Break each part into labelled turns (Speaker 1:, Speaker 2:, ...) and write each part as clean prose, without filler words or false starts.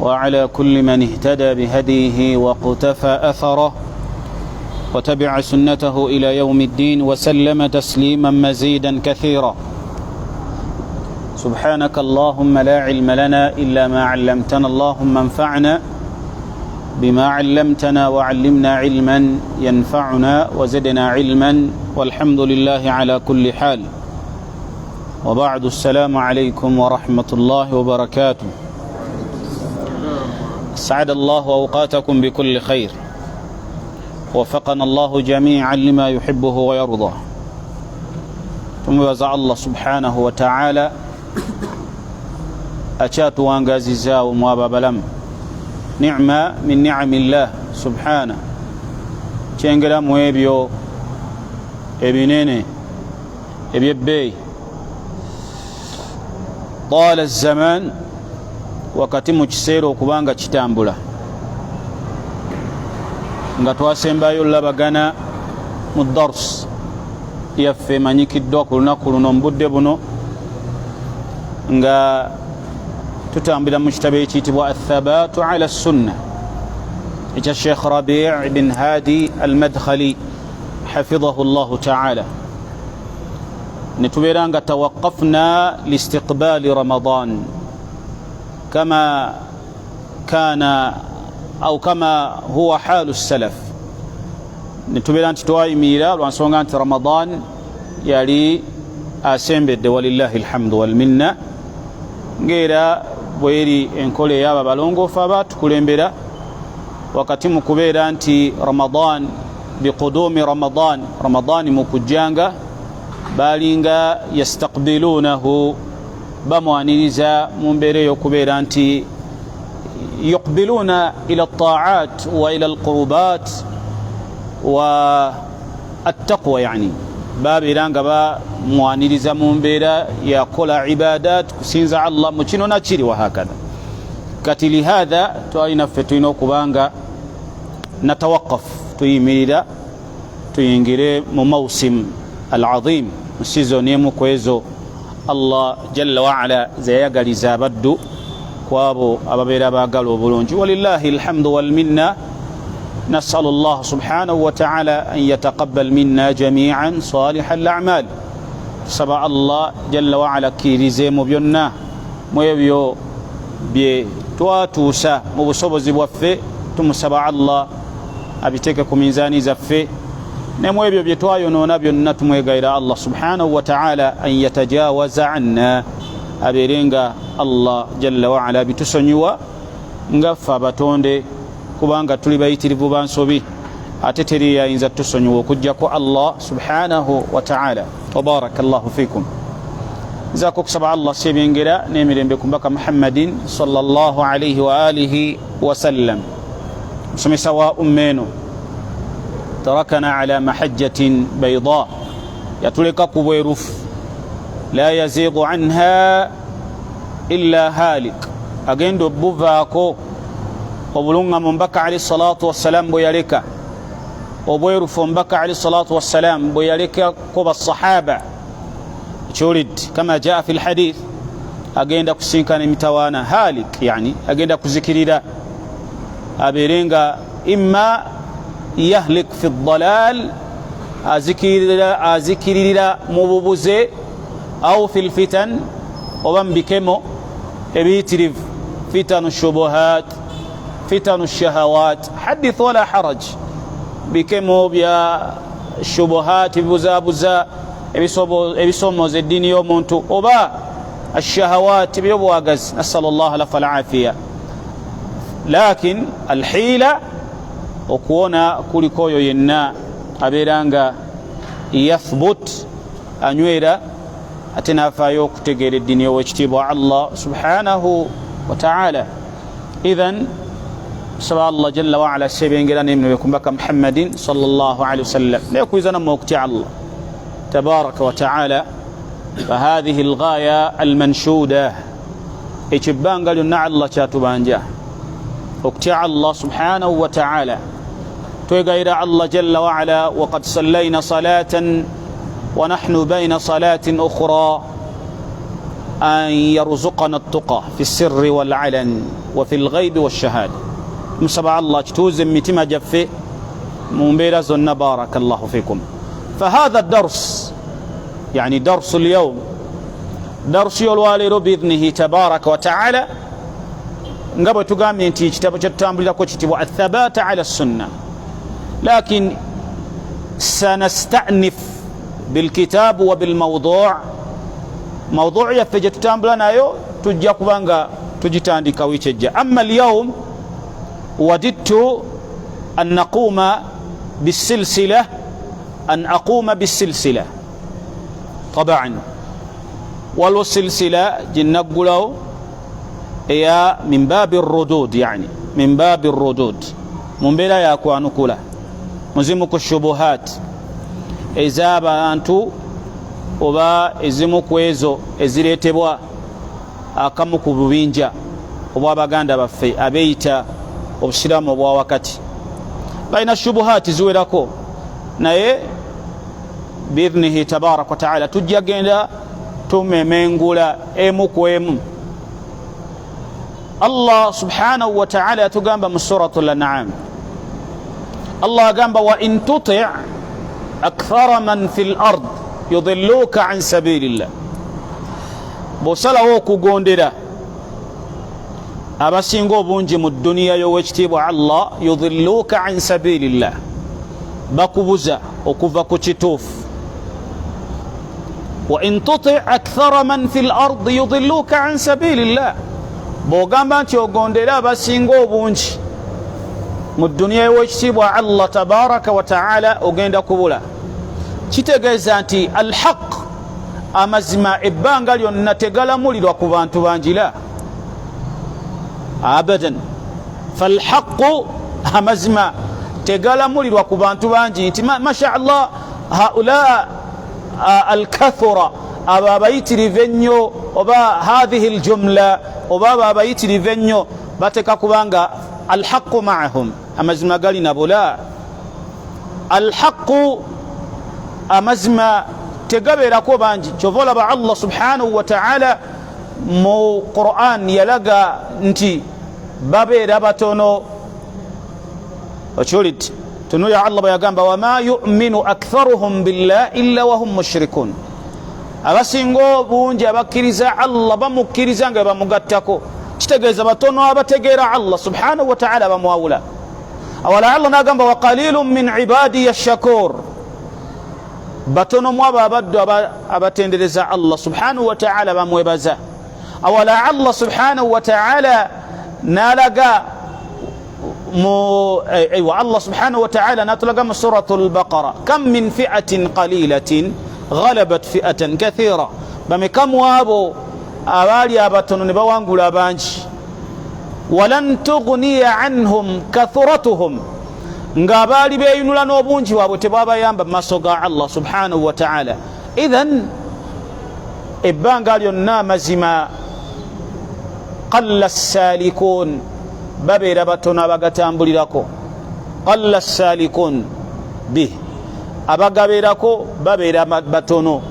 Speaker 1: وعلى كل من اهتدى بهديه واقتفى أثره وتبع سنته إلى يوم الدين وسلم تسليما مزيدا كثيرا. سبحانك اللهم لا علم لنا إلا ما علمتنا، اللهم انفعنا بما علمتنا وعلمنا علما ينفعنا وزدنا علما، والحمد لله على كل حال. وبعد، السلام عليكم ورحمة الله وبركاته. سعد الله أوقاتكم بكل خير، وفقنا الله جميعا لما يحبه ويرضاه. ثم وزع الله سبحانه وتعالى أشات وانغازيزا وموابا نعمة من نعم الله سبحانه. تشنغلا مويبيو ابنيني ابيبي طال الزمان wakati mu kiseera okubanga kitambula nga twasembayo labagana mu dars yaffe manyikiddwa ku lunaku luno mu budde buno nga tutambula mu kitabo ekiyitibwa athabatu ala sunna ekya Sheikh Rabi' bin Hadi al-Madkhali hafidhahu llahu ta'ala. نتبيرا nga توقفنا لاستقبال رمضان كما كان أو كما هو حال السلف. نتبيرا تتوايميرا لأنسونا أنت رمضان يالي أسمبد ولله الحمد والمنة غير بويري انكولي يابا بالونغو فابات كوليمبيرا wakati mukubera anti Ramadan biqudumi Ramadan mukujanga balinga yastaqbilunahu bamwaniriza mumbere yokubera anti yuqbiluna ila at-ta'at wa ila al-qurubat wa at-taqwa, yani babiranga ba mwaniriza mumbera yakola ibadat kusinza Allah mukino nakiri wa hakadha. kati lihadha twalina ffe tulina okubanga natawaqaf tuyimirira tuyingire mu mawsim al-azim, mu season emu kwezo Allah jalla wa ala zayagaliza abaddu kwabo ababeera baagala obulungi. walillahi alhamdu wal minna. نسأل الله سبحانه وتعالى أن يتقبل منا جميعا صالح الأعمال. سبع الله جل وعلا كيريزي مبينا ميبيو بتواتوسا مبصوبزي بوفي ثم سبع الله أبتككم ميزاني زفي نمويبيو بيتوايو نونابيو نتموي غير الله سبحانه وتعالى أن يتجاوز عنا أبيرينغا الله جل وعلا بتسنيوا نغفى باتوندي kubanga tuli bayitirivu bansobi ate teri yayinza tusonyiwa okujjako Allah subhanahu wa ta'ala. Tabarakallahu fikum. Nzako kusaba Allah sebengera nemirembe kumbaka Muhammadin sallallahu alayhi wa alihi wa sallam. Musomesa wa ummeno tarakana ala mahajjatin bayda, yatuleka kubwerufu la yazigu anha illa halik, agendo buvaako obulunga mbaka alayhi salatu wassalam boyaleka obwerufu mbaka alayhi salatu wassalam boyaleka kuba sahaba churid kama jaa fi alhadith agenda kusinkana mitawana halik, yani agenda kuzikirira aberenga imma yahlik fi ad-dalal azikirira mububuze au fi alfitan obambikemo ebitiriv fitanu shubuhat فتن الشهوات حدث ولا حرج بكمو بيا الشبهات بوزا ebisomo z'eddiini y'omuntu oba الشهوات byobwagazi. نسأل الله لف العافية. لكن الحيلة okuwona kuliko oyo yenna abeera nga yathbut anywera ate nafaayo okutegeera eddiini y'owekitiibwa Allah subhanahu wa ta'ala. idhan سبحان الله جل وعلا سيبينجلان من بكم محمد صلى الله عليه وسلم لا يكويزنا موقتع الله تبارك وتعالى. فهذه الغاية المنشودة إجبان قالوا نع الله شاتبانجا وقتع الله سبحانه وتعالى تغير الله جل وعلا. وقد صلينا صلاة ونحن بين صلاة أخرى أن يرزقنا التقى في السر والعلن وفي الغيب والشهادة مسبع الله تتوزن متما جفه ممبيرا زن بارك الله فيكم. فهذا الدرس يعني درس اليوم درس يولواليرو بإذنه تبارك وتعالى ngabo tugamye nti ekitabo kyatambulirako kitibwa athabata ala sunna, lakin sanastanif bilkitabu wa bilmawdu' mawdu' yaffe gye tutambula nayo tujja kubanga tugitandika wikyejja. Amma alyawm wadidtu an naquma bisilsila an aquma bisilsila taban waliwo silsila jinnaggulawo eya min babi rudud, yani min babi rudud mumbeera yakwanukula muzimu ku shubuhat ez'abantu oba ezimu ku ezo ezireetebwa akamu ku bubinja obw'abaganda baffe abeeyita obusiraamu obwa wakati. balina shubuhati ziwerako, naye biidhnihi tabaraka wa taala tujja genda tumemengula emu ku emu. Allah subhanahu wa ta'ala yatugamba mu suratul an'am, Allah agamba wa in tuti' akthara man fil ard yudilluka an sabilillah, bosalawo okugondera abasinga obungi mu dduniya y'owekitiibwa Allah, yudilluka an sabilillah, bakubuza okuva ku kituufu. wa in tuti' akthara man fil ard yudilluka an sabilillah, bw'ogamba nti ogondera abasinga obungi mu dduniya y'owekitiibwa Allah tabaraka wa ta'ala ogenda kubula. Kitegeeza nti alhaq, amazima ebbanga lyonna tegalamulirwa ku bantu banjira abadan. falhaqu, amazima tegalamulirwa ku bantu bangi nti masha Allah haula alkathura, abo abayitirivu ennyo, oba hadhihi aljumla, oba abo abayitirivu ennyo bateka kubanga alhaqu maahum, amazima gali nabo. la alhaqu, amazima tegabeerako bangi. kyova olaba Allah subhanahu wa ta'ala mu Qur'an yalaga nti babeera batono. okyoliti tunulya Allah bweyagamba wama yu'minu aktharuhum billah illa wahum mushrikun, abasinga obungi abakkiriza Allah bamukkiriza nga bamugattako. kitegeeza batono abategeera Allah subhanahu wa ta'ala bamwawula. awala Allah n'agamba wa qalilun min ibadiya shakur, batono mu abo abaddu abatendereza Allah subhanahu wa ta'ala bamwebaza. awala Allah subhanahu wa ta'ala n'alaga Allah subhanahu wa ta'ala n'atulaga mu suratul baqara kam min fi'atin qalilatin ghalabat fi'atan kathira, bamekamu abo abaali abatono ne bawangula abangi. walan tughniya anhum kathuratuhum, nga abaali beeyunula n'obungi bwabwe tebwabayamba mu maaso ga Allah subhanahu wa ta'ala. idhan ebbanga lyonna amazima qalla salikun, babeera batono abagatambulirako. qalla salikun bih, abagabeerako babeera batono.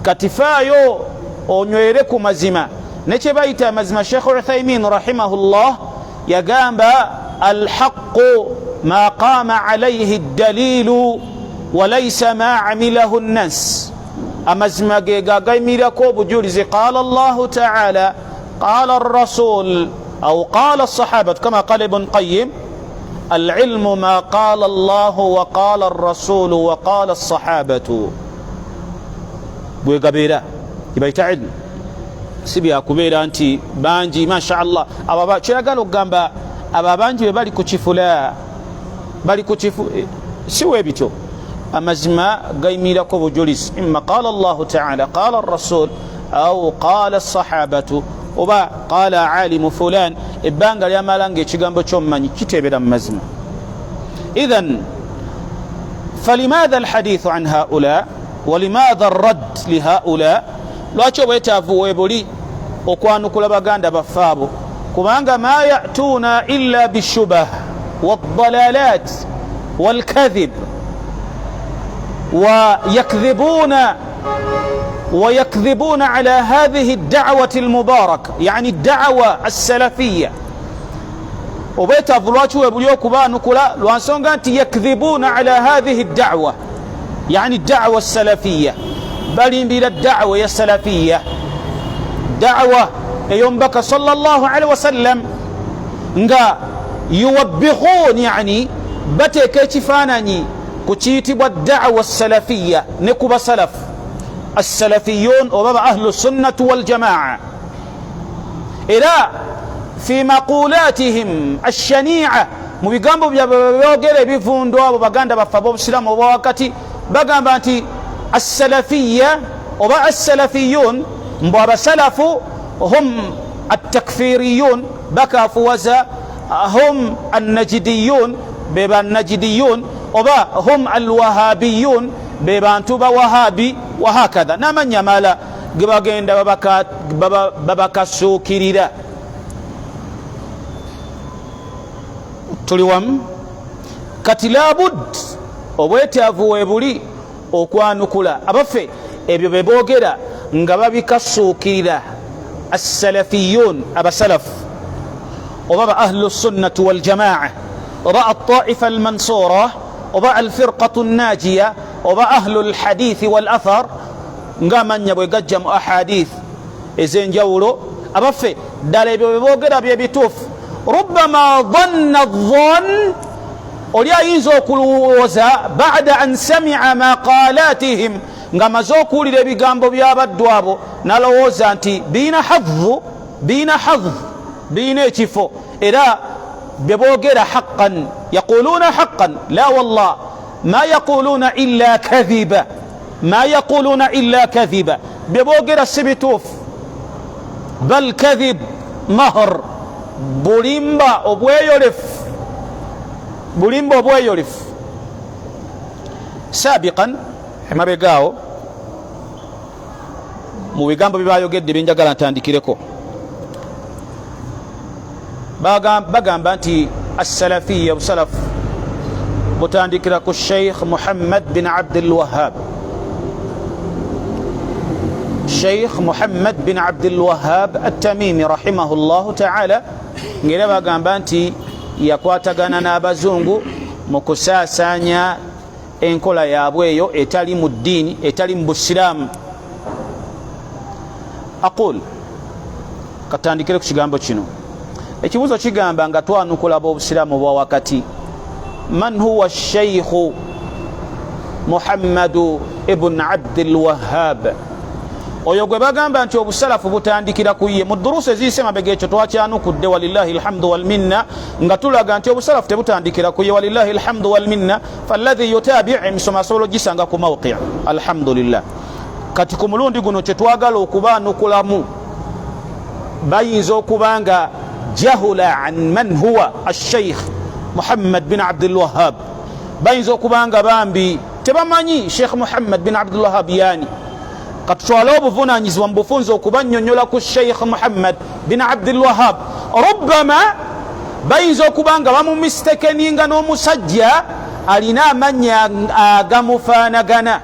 Speaker 1: katifaayo onywere ku mazima nekye bayita amazima. Sheikh Uthaymin rahimahullah yagamba alhaqu ma qama alayhi ad-dalilu wa laysa ma amilahu an-nas, amazima ge gagayimirako obujulizi. qala Allahu ta'ala qala ar-rasul aw qala as-sahaba, kama qala Ibn Qayyim al-ilmu ma qala Allahu wa qala ar-rasul wa qala as-sahabatu. bwegabeera kibayita ilmu, si byakubeera nti bangi masha Allah. abo kyeyagala okugamba abo abangi be bali ku kifula, bali ku kifu, si weebityo. amazima gayimirako bujulizi, imma qala Allahu ta'ala qala ar-rasul aw qala as-sahabatu, oba qala alimu fulan. ebbanga lyamala ng'ekigambo ky'omumanyi kiteebera mu mazima. idhan falimadha alhadithu an haula walimadha arradd lihaula, lwaki obwetaavu weebuli okwanukula baganda baffe abo? kubanga ma ya'tuuna illa bishubah waddalalat walkadhib ويكذبون على هذه الدعوة المباركة، يعني الدعوة السلفية. obwetaavu lwaki webuli okubaanukula lwansonga nti yakdhibuuna ala hadhihi da'wa, yani da'wa salafiya, balimbira da'wa ya salafiya, da'wa ey'omubaka sallallahu alaihi wasallam nga yuwabbihun, yani bateeka ekifaananyi ku kiyitibwa da'wa salafiya ne ku basalafu assalafiyun oba ba ahlu sunnati waljamaa. era fi maqulatihim ashani'a, mu bigambo byabwe byogera ebivundu abo baganda baffe ab'obusiraamu obwa wakati, bagamba nti assalafiya oba assalafiyun mbu abasalafu hum attakfiriyun, bakafuwaza hum annajidiyun be bannajidiyun, oba hum alwahabiyun be bantu ba wahabi, wahakadha n'amannya mala ge bagenda babakasuukirira. tuli wamu kati labud obwetaavu webuli okwanukula abaffe ebyo be boogera nga babikasuukirira assalafiyun, abasalafu oba ba ahlu sunnati waljamaa, oba altaifa almansura, oba alfirqatu najiya, oba ahlu alhadithi walathar, ng'amannya bwe gajja mu ahadith ez'enjawulo. abaffe ddala ebyo bye boogera bye bituufu. rubbama dhanna dhann, oli ayinza okulowooza ba'da an sami'a maqalatihim, nga maze okuwulira ebigambo by'abaddu abo nalowooza nti biina hadhu, biina ekifo, era bye boogera haqqan, yaquluuna haqqan, la wallah ma yaquluuna illa kadhiba, ma yaquluuna illa kadhiba, bye boogera si bituufu, bal kadhib mahr, bulimba obweyolefu, bulimba obweyolefu. sabiqan emabegaawo mu bigambo byebayogedde byenjagala ntandikireko, bagamba nti assalafiya obusalafu butandikira ku sheikh Muhammad bin Abdul Wahhab. sheikh Muhammad bin Abdul Wahhab at-Tamimi rahimahullahu ta'ala, ngera bagamba nti yakwatagana n'abazungu mu kusaasaanya enkola yaabwe eyo etali mu ddiini, etali mu busiraamu. aqul, katandikire ku kigambo kino. ekibuuzo kigamba nga twanukula ab'obusiraamu obwa wakati, man huwa sheikhu Muhammadu ibn Abdul Wahhab? oyo gwe bagamba nti obusalafu butandikira ku ye. mu duruusi eziyise mabega ekyo twakyanukudde walillahi alhamdu walminna, nga tulaga nti obusalafu tebutandikira ku ye walillahi alhamdu walminna. falladhi yutabi' emisoma asobola ogisanga ku mawqi' alhamdulillah. kati ku mulundi guno kyetwagala okubaanukulamu bayinza okuba nga jahula an man huwa asheikh Muhammad bin Abdul Wahhab, bayinza okuba nga bambi tebamanyi sheikh Muhammad bin Abdul Wahhab yani. katutwala obuvunanyizibwa mu bufunza okubanyonyola ku sheikh Muhammad bin Abdul Wahhab. rubbama bayinza okuba nga bamumistekeninga n'omusajja alina amannya agamufaanagana,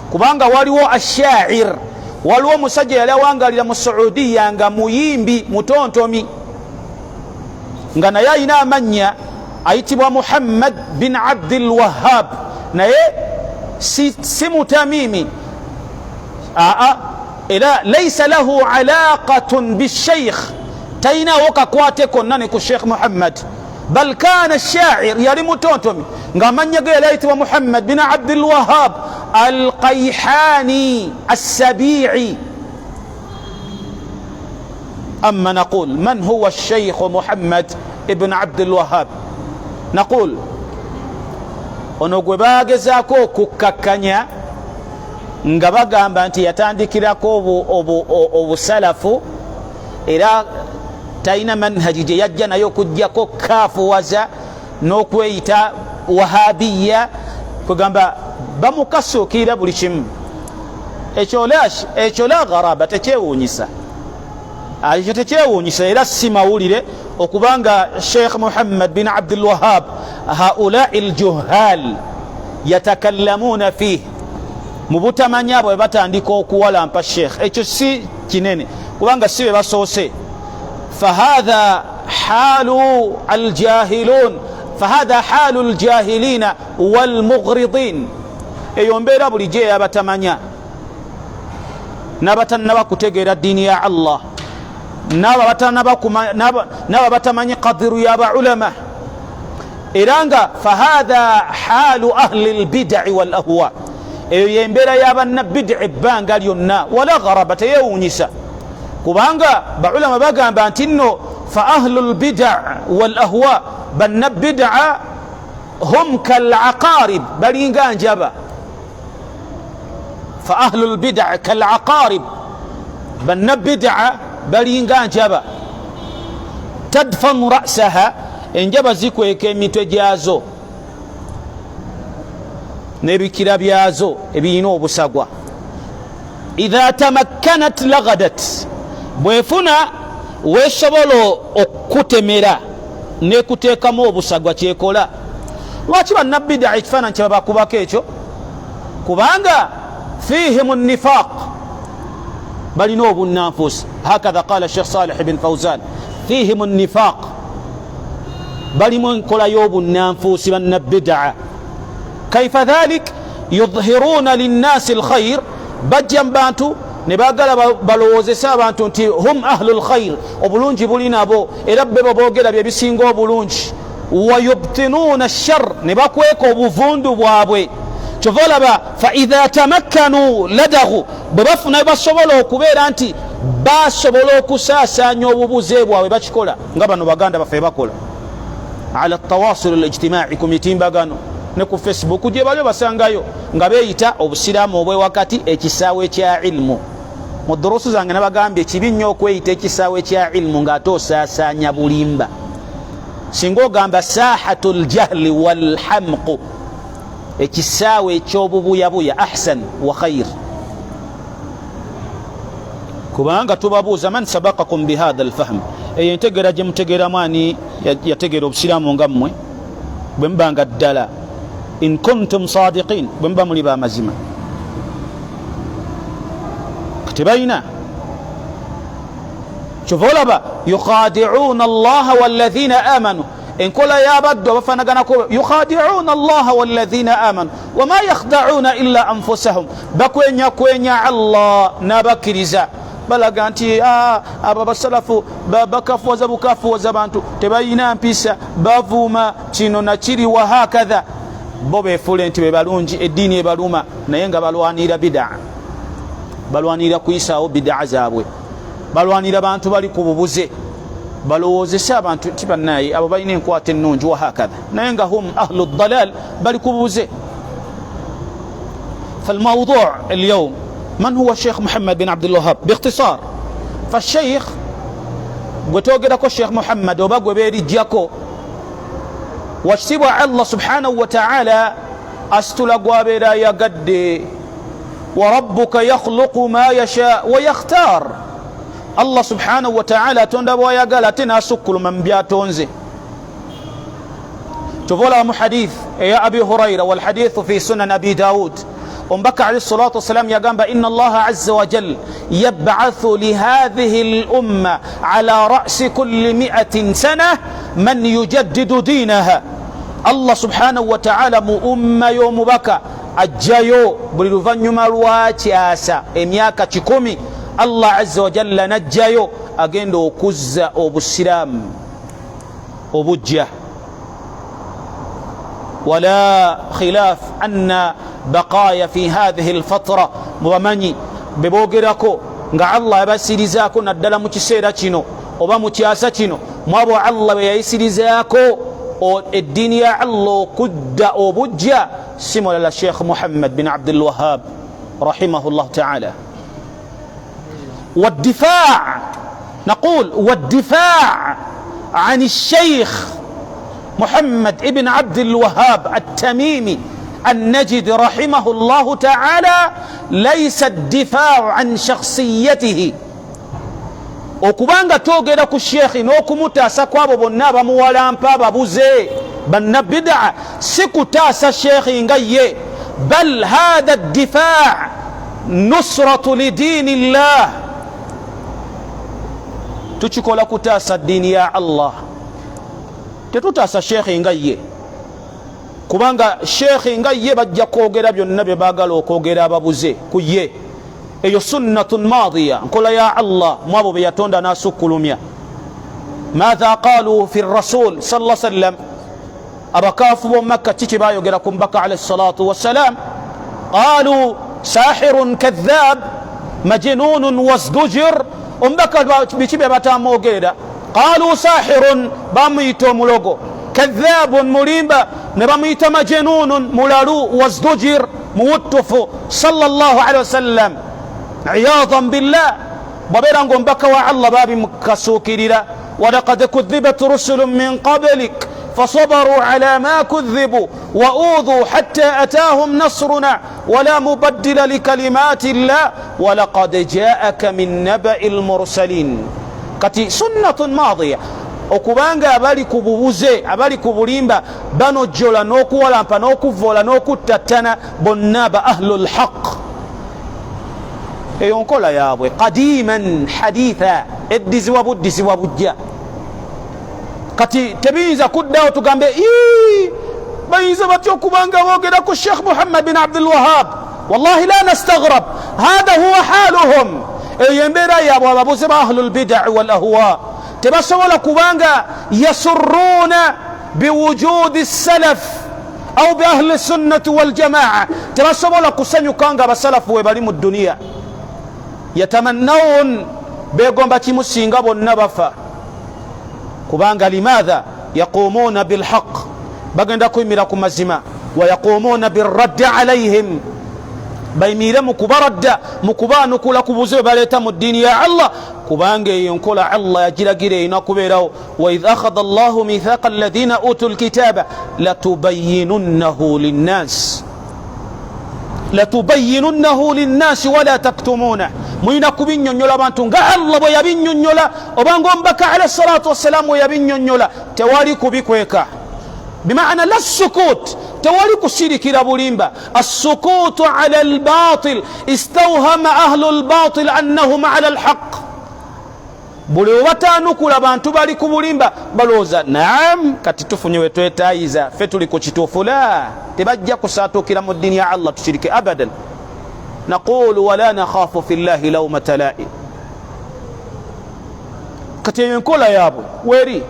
Speaker 1: kubanga waliwo ashair, waliwo omusajja yali awangalira mu Saudiya nga muyimbi mutontomi, nga naye alina amannya ayitibwa Muhammad bin Abdul Wahhab, naye si mutamimi. era laysa lahu alaqatun bisheikh, talinawo kakwate konna ne ku sheikh Muhammad, bal kana shair, yali mutontomi nga amannya ge yali ayitibwa Muhammad bin Abdul Wahhab al-Qayhani as-Sabi'i. amma naqul man huwa الشيخ Muhammad ibn Abdul Wahhab? naqul ono gwe bagezaako okukakkanya nga bagamba nti yatandikirako obusalafu, era talina manhaji gye yajja nayo okujjako kaafuwaza n'okweyita wahabiya, kugamba bamukasuukirira buli kimu. ekyo la gharaba, tekyewuunyisa, ekyo tekyewuunyisa era si mawulire okubanga sheikh Muhammad bin Abdul Wahhab haulai aljuhal yatakallamuna fihi, mu butamanya bwe batandika okuwalampa sheikh. ekyo si kinene kubanga si be basoose. fahadha حال الجاهلون فهذا حال الجاهلين والمغرضين eyombera bulijjo yabatamanya nabatanaba kutegeera ddiini ya Allah naba batamanyi qadiru yaba ulama era nga fahadha halu ahli lbidai wal ahwa eyo yembeera y'abannabidi ebbanga lyonna wala gharaba teyewuunyisa kubanga baulama bagamba nti nno fa ahlu lbida wal ahwa bannabida hum kalaqarib balinga njaba fa ahlu lbida kalaqarib bannabida balinga njaba tadfanu ra'saha enjaba zikweka emitwe gyazo n'ebikira byazo ebirina obusagwa idha tamakkanat lagadat bwefuna wesobola okutemera nekuteekamu obusagwa kyekola lwaki bannabida ekifaananyi kye babakubako ekyo kubanga fihim nifaq balina obunanfuusi hakadha qala Sheikh Salih ibn Fawzan fihim nifaq balimu enkola y'obunanfuusi bannabida kaifa dhalik yudhhiruna linnasi alkhair bajja mu bantu ne bagala balowoozesa abantu nti hum ahlu lkhair obulungi buli nabo era be boogera bye bisinga obulungi wayubtinuuna shar ne bakweka obuvundu bwabwe kyova olaba faidha tamakkanu ladagu bwe bafuna basobola okubeera nti basobola okusaasaanya obubuze bwabwe bakikola nga bano baganda baffe bakola ala tawasul alijtimai ku mitimbagano ne ku Facebook gye bali basangayo nga beeyita obusiraamu obwewakati ekisaawe kya ilmu mu durusu zange nabagambye kibi nnyo okweyita ekisaawe kya ilmu ng'ate osaasaanya bulimba singa ogamba sahatu ljahli walhamqu ekisaawe ekyobubuyabuya ahsan wa khair kubanga tubabuuza man sabaqakum bihadha alfahm eyo entegeera gye mutegeeramu ani yategeera obusiraamu nga mmwe bwe mubanga ddala in kuntum sadiqin bwe muba muli bamazima tebalina kyova olaba yukhadi'una allaha walladhina amanu enkola y'abaddu abafaanaganako yukhadi'una allaha walladhina amanu wama yakhda'una illa anfusahum bakwenya Allah n'abakkiriza balaga nti abo basalafu bakafuwaza bukafuwaza bantu tebalina mpisa bavuuma kino nakiri wa hakadha bo beefuule nti be balungi eddiini ebaluma naye nga balwanira bida balwanira kuyisaawo bida zaabwe balwanira bantu bali ku bubuze balowoozesa abantu nti bannaye abo balina enkwata ennungi wa hakadha naye nga hum ahlu ddalal bali ku bubuze فالموضوع اليوم من هو الشيخ محمد بن عبد الوهاب باختصار فالشيخ قتوقدك الشيخ محمد وبقوا بيري جاكو واشتبع الله سبحانه وتعالى استلقوا بلا يقد وربك يخلق ما يشاء ويختار الله سبحانه وتعالى تندبوا يقال تناسكل من بياتونزي تقول محديث يا أبي هريرة والحديث في سنن أبي داود ومبكى عليه الصلاة والسلام يقول إن الله عز وجل يبعث لهذه الأمة على رأس كل 100 سنة من يجدد دينها الله سبحانه وتعالى مؤمة يوم بكى أجايو بلوفانيوما الواتياسا إمياكا تشكومي الله عز وجل نجايو أجندو كزا أو بالسلام أو بجة ولا خلاف أن بقايا في هذه الفترة ومني ببوغيراكو nga Allah yabasirizaako naddala mu kiseera kino oba mu kyasa kino mwabo Allah bwe yayisirizaako eddiini ya Allah okudda obujja si mulala Sheikh Muhammad bin Abdul Wahhab rahimahullah ta'ala والدفاع نقول والدفاع عن الشيخ محمد ابن عبد الوهاب التميمي النجد رحمه الله تعالى ليس الدفاع عن شخصيته okubanga twogera ku sheekhi n'okumutaasa kwabo bonna abamuwalampa ababuze bannabida si kutaasa sheekhi nga ye bal hadha الدفاع نصرة لدين الله tukikola kutaasa ddiini ya Allah tetutaasa sheekhi nga ye, kubanga sheekhi nga ye bajja kwogera byonna bye baagala okwogera ababuze ku ye. Eyo sunnatun maadiya, nkola ya Allah mwabo be yatonda n'asukkulumya. Maatha qaalu fi rasul sallallahu alaihi wasallam, abakaafu b'omu Makka kiki baayogera ku mbaka alayhi salatu wassalam? Qaalu sahirun kadhaab majnunun wasdujir. Omubaka biki bye batamwogerera? Qaalu sahirun, bamuyita omulogo, kadhaabun mulimba, ne bamuyita majnunun mulalu, wasdujir muwuttufu sallallahu alaihi wasallam. Iyadan billah, bwabeera ng'omubaka wa Allah babimukasuukirira. Walaqad kudhibat rusulun min qablik فصبروا على ما كذبوا وأوذوا حتى أتاهم نصرنا ولا مبدل لكلمات الله ولقد جاءك من نبأ المرسلين. kati sunnatun maadiya, okubanga abali ku bubuze abali ku bulimba banojjola n'okuwalampa n'okuvoola n'okuttatana bonna ba ahlul haqq. Eyo nkola yaabwe qadiman haditha, eddizibwa buddizibwa bujja. Kati tebiyinza kuddawo tugambe bayinza batya okubanga boogera ku Sheikh Muhammad bin Abdul Wahhab. Wallahi la nastaghrab, hadha huwa haluhum. Eyo embeera yaabwe ababuze ba ahlul bid'a wal ahwa, tebasobola kubanga yasurruuna biwujudi salaf au bi ahli sunnati wal jamaa, tebasobola kusanyukanga abasalafu we bali mu duniya. Yatamannawun, begomba kimu singa bonna bafa. Kubanga limadha yaqumuna bilhaq, bagenda kuyimira ku mazima, wa yaqumuna birraddi alayhim, bayimire mu kubaradda, mu kubaanukula ku buzibu baleeta mu ddiini ya Allah. Kubanga eyo nkola Allah yagiragira erina kubeerawo. Wa idh akhadha Allahu mithaqa alladhina utul kitaba latubayyinunnahu linnas, latubayyinunnahu linnasi wala taktumuna, muyina kubinnyonnyola abantu nga Allah bwe yabinnyonnyola obanga omubaka alayhi salatu wassalam bwe yabinnyonnyola. Tewali kubikweka, bimaana la sukut, tewali kusirikira bulimba. Assukutu ala albatil, istawhama ahlu albatil annahum ala alhaq. Buli webatanukula abantu bali ku bulimba balowooza naam kati tufunye we twetaayiza, fe tuli ku kituufu. La, tebajja kusaatuukira mu ddiini ya Allah tushirike abadan. Naqulu wala nakhafu fi llahi lawmata laa'im. Kati eyo enkola yaabwe weeri.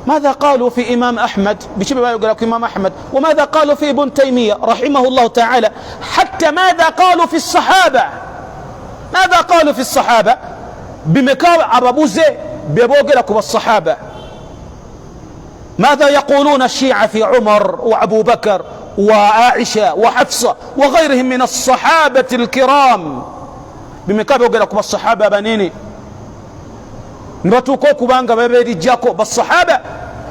Speaker 1: ماذا قالوا في إمام أحمد؟ بشبه ما يقول إمام أحمد. وماذا قالوا في ابن تيمية رحمه الله تعالى؟ حتى ماذا قالوا في الصحابة؟ ماذا قالوا في الصحابة؟ بمكان أبابوزي بيبوغلكم الصحابة. ماذا يقولون الشيعة في عمر وأبو بكر وعائشة وحفصة وغيرهم من الصحابة الكرام؟ بمكان بيبوغلكم الصحابة بنيني nibatuuka okubanga babeerijjako basahaba.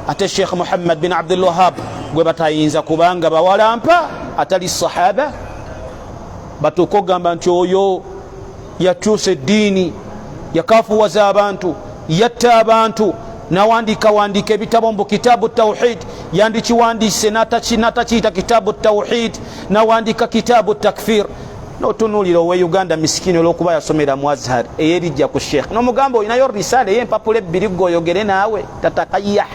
Speaker 1: Ate Sheikh Muhammad bin Abdul Wahhab gwe batayinza kubanga bawalampa atali sahaba, batuuka okugamba nti oyo yakyusa eddiini, yakafuwaza abantu, yatta abantu, nawandika ebitabo mbu kitabu tawhid, yandikiwandiise natakiyita kitabu tawhid, nawandika kitabu takfir. Notunuulira owe Uganda misikini olw'okuba yasomera mu Azhar eyerijja ku Sheikh, n'omugamba olinayo risaala ey'empapula ebbiri gwe oyogere naawe tatakayya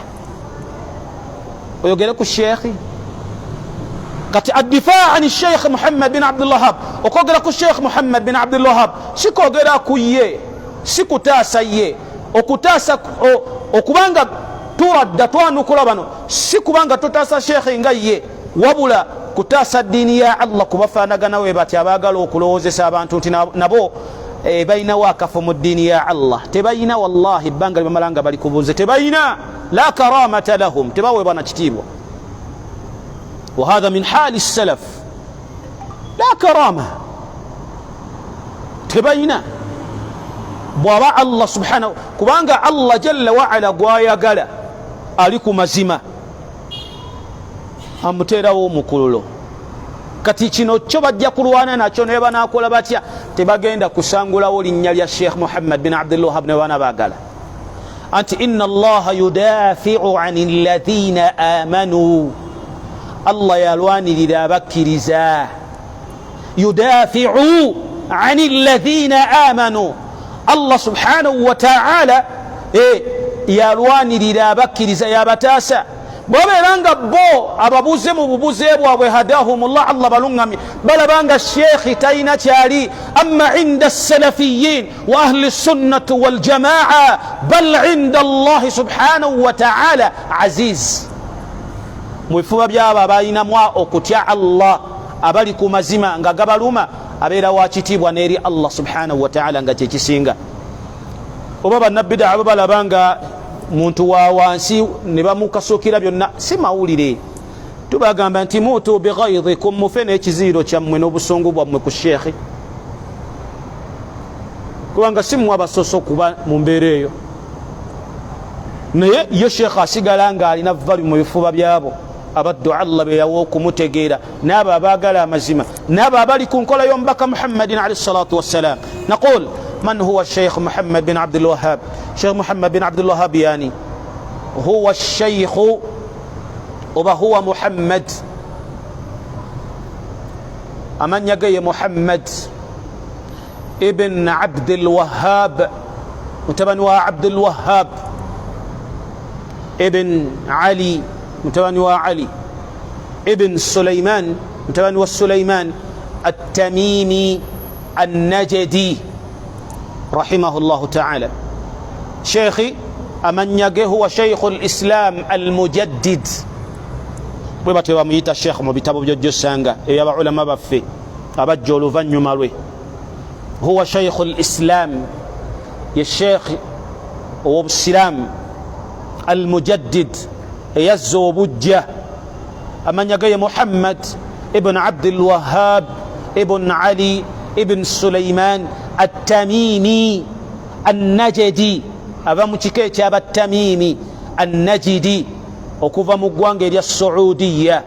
Speaker 1: oyogere ku Sheikh. Kati addifaa ani Sheikh Muhammad bin Abdul Wahhab, okwogera ku Sheikh Muhammad bin Abdul Wahhab sikwogera ku ye, sikutaasa ye. Okutaasa okubanga turadda twanukula bano si kubanga tutaasa Sheikh nga ye, wabula kutaasa ddiini ya Allah kubafaanagana we bati abaagala okulowoozesa abantu nti nabo balinawo akafo mu ddiini ya Allah. Tebalina, wallahi ebbanga libamalanga bali kubuuze, tebalina la karamata lahum, tebaweebwa na kitiibwa. Wa hadha min haali salaf, la karama, tebalina. Bwaba Allah subhanahu, kubanga Allah jalla wa ala gwayagala ali ku mazima amuteerawo omukululo. Kati kino kyo bajja kulwana nakyo ne banaakola batya, tebagenda kusangulawo linnya lya Sheikh Muhammad bin Abdul Wahhab ne bana baagala anti inna Allaha yudafi'u 'anil ladhina amanu. Allah yalwanirira abakkiriza, yudafi'u 'anil ladhina amanu. Allah subhanahu wa ta'ala yalwanirira abakkiriza yabataasa bw'abeera nga bo ababuze mu bubuze bwabwe hadahumullah Allah balungamye balabanga sheekhi talina kyali amma inda salafiyin wa ahli sunnati wal jamaa bal inda Allah subhanahu wa ta'ala aziz mu bifuba byabo abalinamu okutya Allah abali ku mazima nga gabaluma abeera wakitiibwa n'eri Allah subhanahu wa ta'ala nga kyekisinga oba bannabbidaa abo balabanga muntu wa wansi ne bamukasukira byonna si mawulire tubagamba nti mutu bighaidhikum mufe n'ekiziiro kyammwe n'obusungu bwammwe ku sheekhi kubanga si mmwe abasoso kuba mu mbeera eyo naye ye sheekhi asigala nga alina valu mu bifuba byabo abaddu Allah beyawo okumutegeera n'abo abaagala amazima n'abo abali ku nkola y'omubaka Muhammadin alayhi salatu wassalam naqul من هو الشيخ محمد بن عبد الوهاب شيخ محمد بن عبد الوهاب يعني هو الشيخ وهو محمد أمن يقي محمد ابن عبد الوهاب متبنوا عبد الوهاب ابن علي متبنوا علي ابن سليمان متبنوا السليمان التميمي النجدي رحمه الله تعالى شيخي أمن يقي هو شيخ الإسلام المجدد بباتي وميتا الشيخ مبتابو بجوجو سانغا يبا علماء بفي أبجولو فانيو مالوي هو شيخ الإسلام يا الشيخ وبسلام المجدد يزو بجة أمن يقي محمد ابن عبد الوهاب ابن علي ابن سليمان التميمي النجدي أبا متكيت أبا التميمي النجدي وكوفا مقوانجي دي السعودية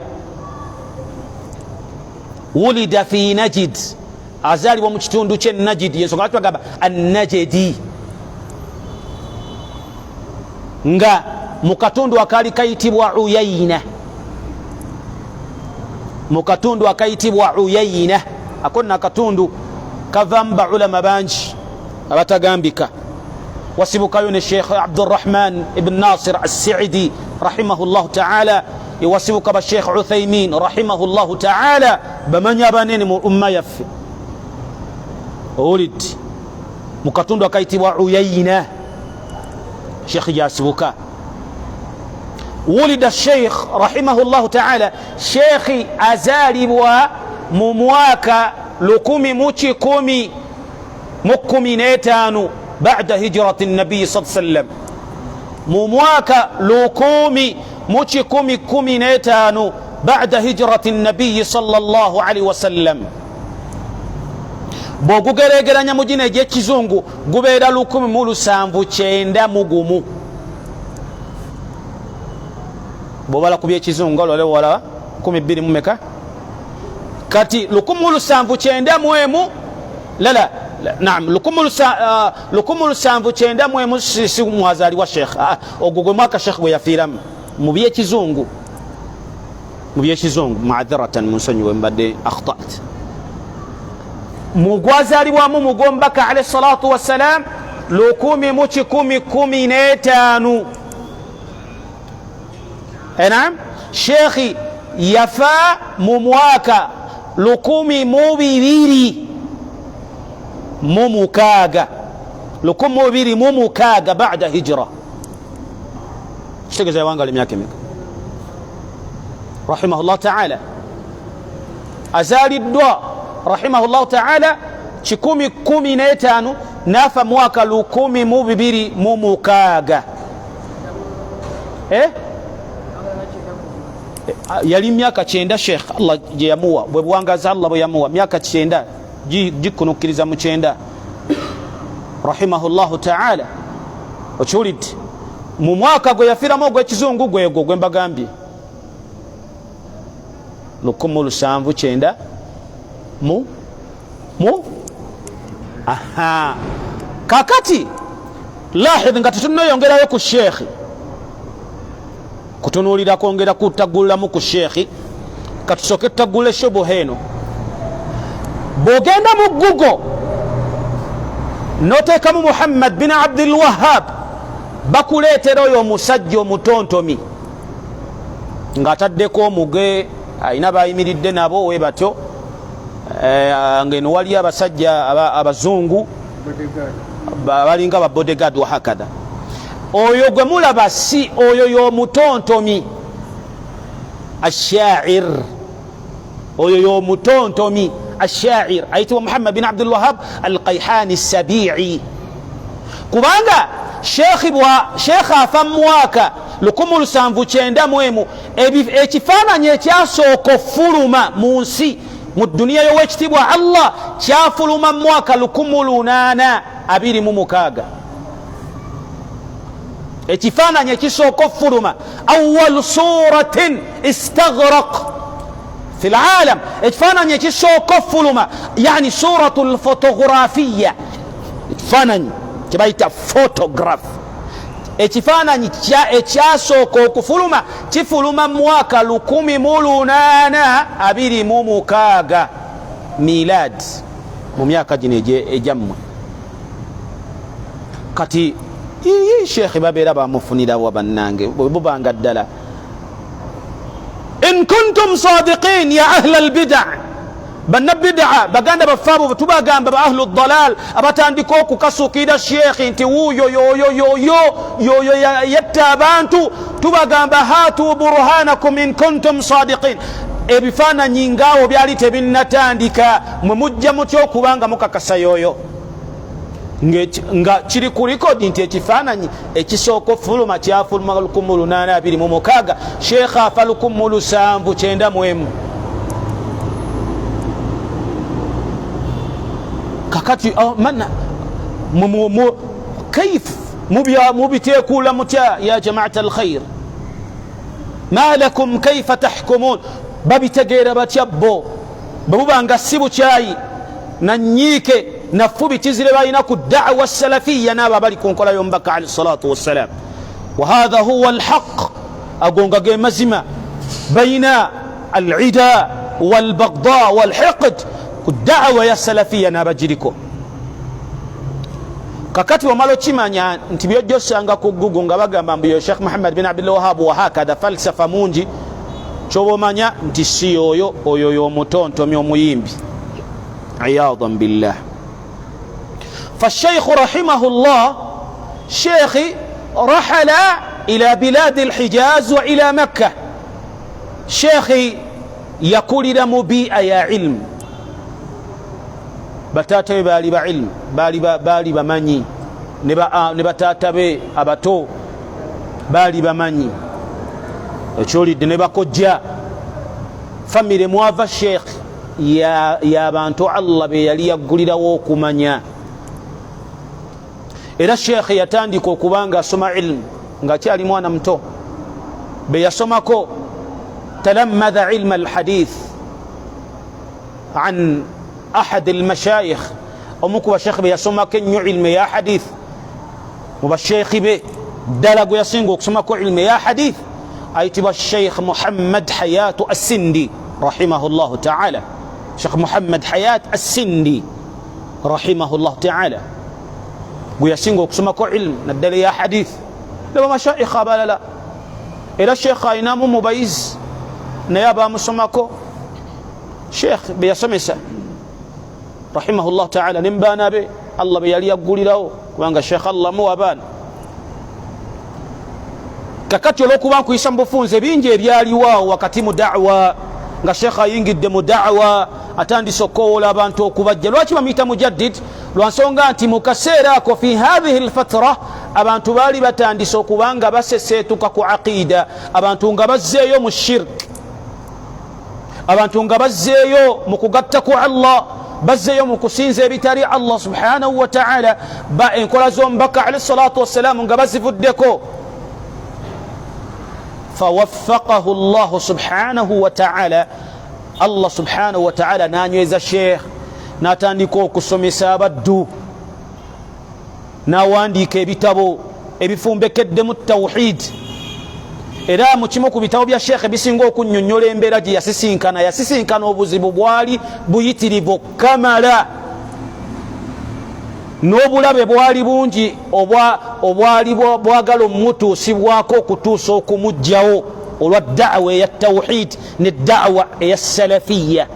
Speaker 1: ولد في نجد أزالي ومجتون دوشي النجد ينسوغاتوا قابا النجدي nga mukatundu akali kayitibwa Uyayna mukatundu akayitibwa Uyayna akonna katundu kavamba ulama banji abatagambika wasibukayo ne Sheikh Abdurrahman ibn Nasir as-Sa'idi rahimahullah ta'ala iwasibuka ba Sheikh Uthaymin rahimahullah ta'ala bamanya banene mu umma yafi ulid mukatundu akayitibwa Uyayna Sheikh yasibuka ولد الشيخ رحمه الله تعالى شيخي أزالي وممواك لكمي موشي كومي مكمي نيتانو بعد هجرة النبي صلى الله عليه وسلم ممواك لكمي موشي كومي كومي نيتانو بعد هجرة النبي صلى الله عليه وسلم bwogugeregeranya mu gino egy'ekizungu gubeera 1790 bwobala ku by'ekizungu olwalewo wala 12 mumeka kati 1790 lala naam 1790 si mwazaliwa sheikh ogwo gwe mwaka sheikh bwe yafiiramu mu by'ekizungu maadharatan munsonyiwe mbadde akhtat mugwazalibwamu mugombaka alayhi salatu wassalam 1015 naam shekhi yafa mu mwaka 1206 baada hijra kitegeza yawanga emyaka emeka rahimahullah ta'ala azaliddwa rahimahullah ta'ala 1015 nafa mwaka 1206 yali myaka 9 sheikh Allah je yamuwa bwe bwangaza Allah bwe yamuwa myaka 9 jikunukiriza mu 9 rahimahullah ta'ala ochulid mu mwaka gwe yafiramu gw'ekizungu gwego gwe mbagambye 1790 mu aha kakati lahidh nga tutunayongerayo ku shekhi kutunulira kwongera kutagulamu ku shekhi katusoke tutagule shobo heno bogenda mu Google notekamu Muhammad bin Abdul Wahhab bakuleetera oyo omusajja omutontomi ng'ataddeko omuge alina bayimiridde nabo we batyo ngeno wali abasajja abazungu balinga ba bodyguard wa hakada. Oyo gwe mulaba si oyo y'omutontomi ashair, oyo y'omutontomi ashair ayitibwa Muhammad bin Abdul Wahhab al-Qayhani as-Sabi'i. Kubanga Sheikh afa mwaka 1791 ekifaananyi ekyasooka fuluma mu nsi mu duniya y'owekitiibwa Allah kyafuluma mu mwaka 1826. ekifaananyi ekisooka fuluma awwal suratin istaghraq fi alalam, ekifaananyi ekisooka fuluma yani suratul photographiya, ekifaananyi kyebayita photograph, ekifaananyi ekyasooka okufuluma kifuluma mu mwaka 1826 milad, mu myaka gino egyammwe. Kati sheekhi babeera bamufunirawo bannange bubanga ddala. In kuntum sadiqin ya ahla albid'a, bannabid'a baganda bafaabo tubagamba ba ahlu dalal abatandika okukasukira sheekhi nti wuuyo yoyo yatta abantu, tubagamba hatu burhanakum in kuntum sadiqin. Ebifaananyi ngaawo byali tebinnatandika, mwe mujja mutya okubanga mukakasa yoyo nga kiri ku likodi nti ekifaananyi ekisooka ofuluma kyafuluma 1826, sheekh afa 1791. kakati mana كيف مبتيكولا متى يا جماعة الخير؟ ما لكم كيف تحكمون؟ babitegeera batya bo babuba nga si bukyayi nanyike nafu bitizire balina ku da'wa salafiyya n'abo abali ku nkola y'omubaka alayhi salatu wassalam. وهذا هو الحق agonga ge mazima bayina al-ida wal-baghdha wal-hiqd ku da'wa ya salafiyya n'abajiriko. kakati wamalo kimanya nti byojjosanga ku Google nga bagamba mbu yo Sheikh Muhammad bin Abdul Wahhab wa hakada falsafa mungi, kyobomanya nti si oyo y'omutontomi omuyimbi. Iyadan billah. فالشيخ رحمه الله شيخي رحل إلى بلاد الحجاز وإلى مكة. شيخي يقول إلى مبيئة يا علم batatabe bali ba ilmu bali bamanyi ne batatabe abato bali bamanyi ekyolidde ne bakojja famire mwava sheikh ya bantu Allah be yali yaggulirawo okumanya. Era sheikh yatandika okubanga asoma ilmu nga kyali mwana muto, be yasomako talamadha ilma alhadith an أحد المشايخ ومكو الشيخ بيسمى كن علم يا حديث وبالشيخ بي دلقوا يسنقوا كسمكوا علم يا حديث أيتبا الشيخ محمد حياة السندي رحمه الله تعالى. شيخ محمد حياة السندي رحمه الله تعالى ويسنقوا كسمكوا علم ندل يا حديث لما مشايخ أبالا لا إلى الشيخ ينام مبيز نيابا مسمكوا شيخ بيسمى رحمه الله تعالى نمبانا به الله بيالي يقول له وانغا الشيخ الله موابان kakati olwokubanku isambo funze bingi ebyaliwaawo wakati mu da'wa nga shekha ayingidde mu da'wa atandise okoola abantu okubajja. Lwaki bamuyita mujaddid? Lwansonga nti mu kaseera ako fi hadhihi alfatra abantu baali batandise okubanga baseseetuka ku aqida, abantu nga bazzeeyo mu shirk, abantu nga bazzeeyo mu kugatta ku Allah, bazzeeyo mu kusinza ebitali Allah subhanahu wa ta'ala, ba enkola z'omubaka alayhi salatu wassalamu nga bazivuddeko. فوفقه الله سبحانه وتعالى. الله سبحانه وتعالى نانyweza sheikh natandika okusomesa abaddu nawandiika ebitabo ebifumbekeddemu tawhid. Era mu kimu ku bitabo bya sheikh bisinga okunnyonnyola embeera gye yasisinkana obuzibu bwali buyitirivu kamala n'obulabe bwali bungi obwali bwagala omutuusibwako okutuusa okumugjawo olwa da'wa eya tawhid ne da'wa eya salafiya.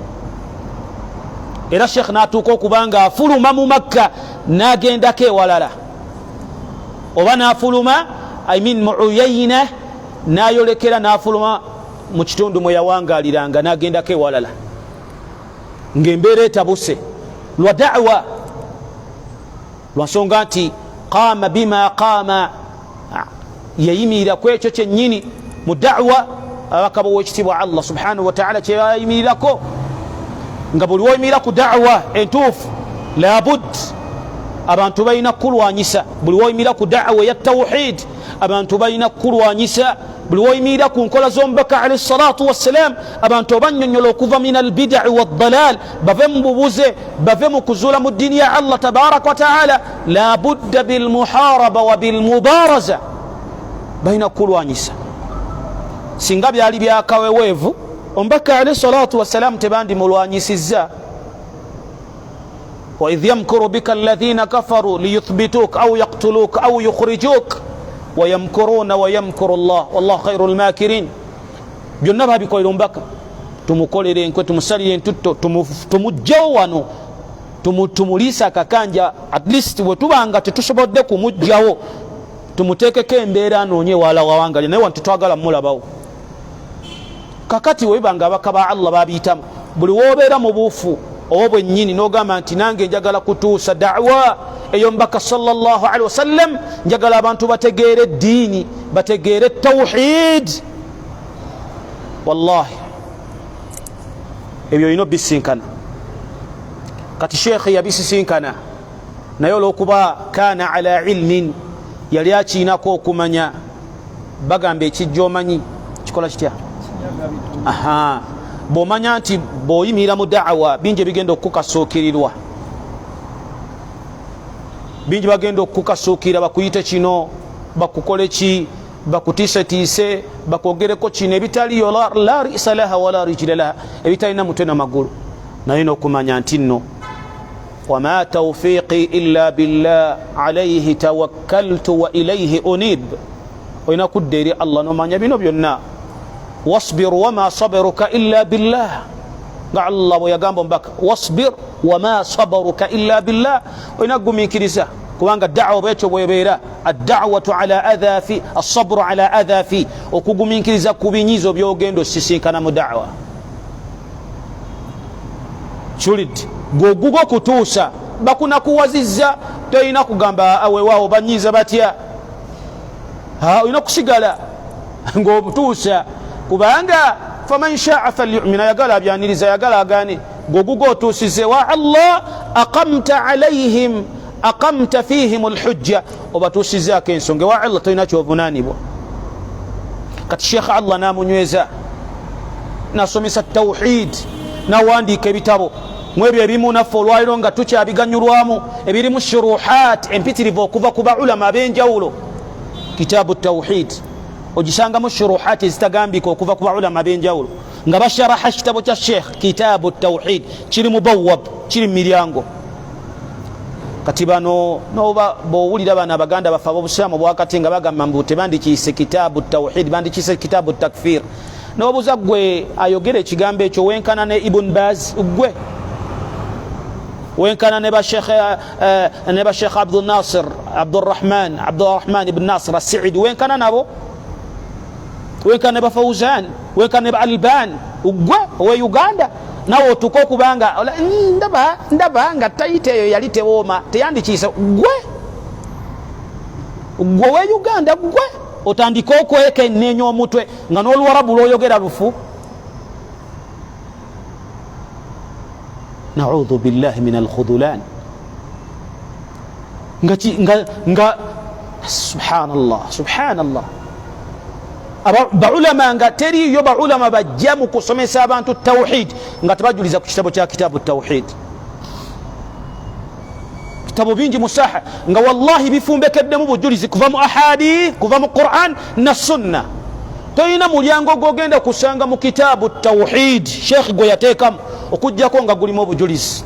Speaker 1: Era sheekh n'atuuka okubanga afuluma mu Makka n'agendako ewalala, oba n'afuluma mu Uyayna n'ayolekera n'afuluma mu kitundu mwe yawangaliranga n'agendako ewalala ng'embeera etabuse lwa da'wa, lwansonga nti qaama bima qaama, yayimirira ku ekyo kyennyini mu da'wa ababaka b'owekitiibwa Allah subhanahu wa ta'ala kye yayimirirako. Nga buli woyimirira ku da'wa entuufu labud abantu balina kulwanyisa, buli woyimirira ku da'wa ya tawhid abantu balina kulwanyisa, buli woyimirira ku nkola z'omubaka alayhi salatu wassalam abantu obanyonyola okuva min albid'i waddalal, bave mu bubuze, bave mu kuzuula mu ddiini ya Allah tabaraka wa ta'ala. la budda bilmuharaba wa bilmubaraza, balina kulwanyisa. Singa byali byakaweweevu omubaka alayhi salatu wassalam tebandi mulwanyisizza. wa idh yamkuru bika alladhina kafaru liyuthbituk au yaqtuluk au yukhrijuk wa yamkuruna wa yamkuru Allah wallahu khairul makirin. byonna babikolera omubaka, tumukolere enkwe, tumusalire entutto, tumugjawo wano, tumuliisa akakanja, at least bwe tubanga tetusobodde kumugjawo tumuteekeko embeera anoonye wala wawangalya, naye wantu twagala mulabawo. Kakati webanga abaka ba Allah babiyitamu, buli wobeera mu buufu oba bwennyini n'ogamba nti nange njagala kutuusa da'wa ey'omubaka sallallahu alaihi wasallam, njagala abantu bategeere eddiini, bategeere tawhid, wallahi ebyo olina obisinkana. Kati sheekhi yabisisinkana naye olw'okuba kaana ala ilmin, yali akiinako okumanya. Bagamba ekijja omanyi kikola kitya? Bw'omanya nti bw'oyimirira mu da'wa bingi bigenda okukukasuukirirwa, bingi bagenda okukukasuukirira, bakuyite kino, bakukole ki, bakutiisetiise, bakwogereko kino ebitaliyo la risa laha wala rijila laha, ebitalina mutwe n'amagulu. Naye n'okumanya nti nno wama tawfiqi illa billah alayhi tawakkaltu wa ilayhi unib, olina kudda eri Allah n'omanya bino byonna. wasbir wama sabaruka illa billah, nga Allah bwe yagamba omubaka wasbir wama sabaruka illa billah, olina kugumiikiriza kubanga da'wa bwekyo bwebeera. ad-da'watu ala adha fi as-sabru ala adha fi, okugumiikiriza ku binyizo by'ogenda osisinkana mu da'wa. Kiwulidde ng'oguga okutuusa bakunakuwazizza, tolina kugamba awewaawo banyiiza batya, olina kusigala ng'obutuusa, kubanga faman sha'a falyu'min, ayagala abyaniriza, ayagala agaane. Ng'oguga otuusize wa Allah aqamta alayhim aqamta fihim alhujja, obatuusizaako ensonga wa Allah, tolina kyovunaanibwa. Kati sheekh Allah namunyweza, nasomesa tawhid, nawandiika ebitabo mwebyo ebimu naffe olwaliro nga tukyabiganyulwamu, ebirimu shuruhat empitirivu okuva ku baulama ab'enjawulo. Kitaabu tawhid ogisangamu shuruhat ezitagambika okuva ku baulama ab'enjawulo nga basharaha kitabo kya sheekh kitaabu tawhid, kiri mubawwab, kiri mu miryango. Kati bano noba bw'owulira bano abaganda bafe ab'obusiraamu bwakati nga bagamba mbu tebandikiise kitaabu tawhid, bandikiise kitaabu takfir, n'obuuza gwe ayogera ekigambo ekyo wenkana ne Ibn Baz, gwe wenkana ne ba Sheikh Abdurrahman ibn Nasir as-Sa'idi, wenkana nabo, wenkana ne ba Fawzan, wenkana ne ba Alban, gwe owe Uganda nawe otuka okubanga ndaba nga tayite eyo yali tewooma, teyandikiise. Gwe we Uganda, gwe otandika okwekenneenya omutwe nga n'Oluwarabu lw'oyogera lufu. Na'udhu billahi min al-khudhulan. nga subhanallah subhanallah. Baulama nga teriyo baulama bajja mu kusomesa abantu tawhid nga tebajuliza ku kitabo kya kitaabu tawhid. Kitabo bingi musaha nga wallahi bifumbekeddemu bujulizi kuva mu ahadith, kuva mu Qur'an na sunna. Toyina mulyango gogenda kusanga mu kitaabu tawhid sheikh gwe yateekamu okujjako nga gulimu obujulizi.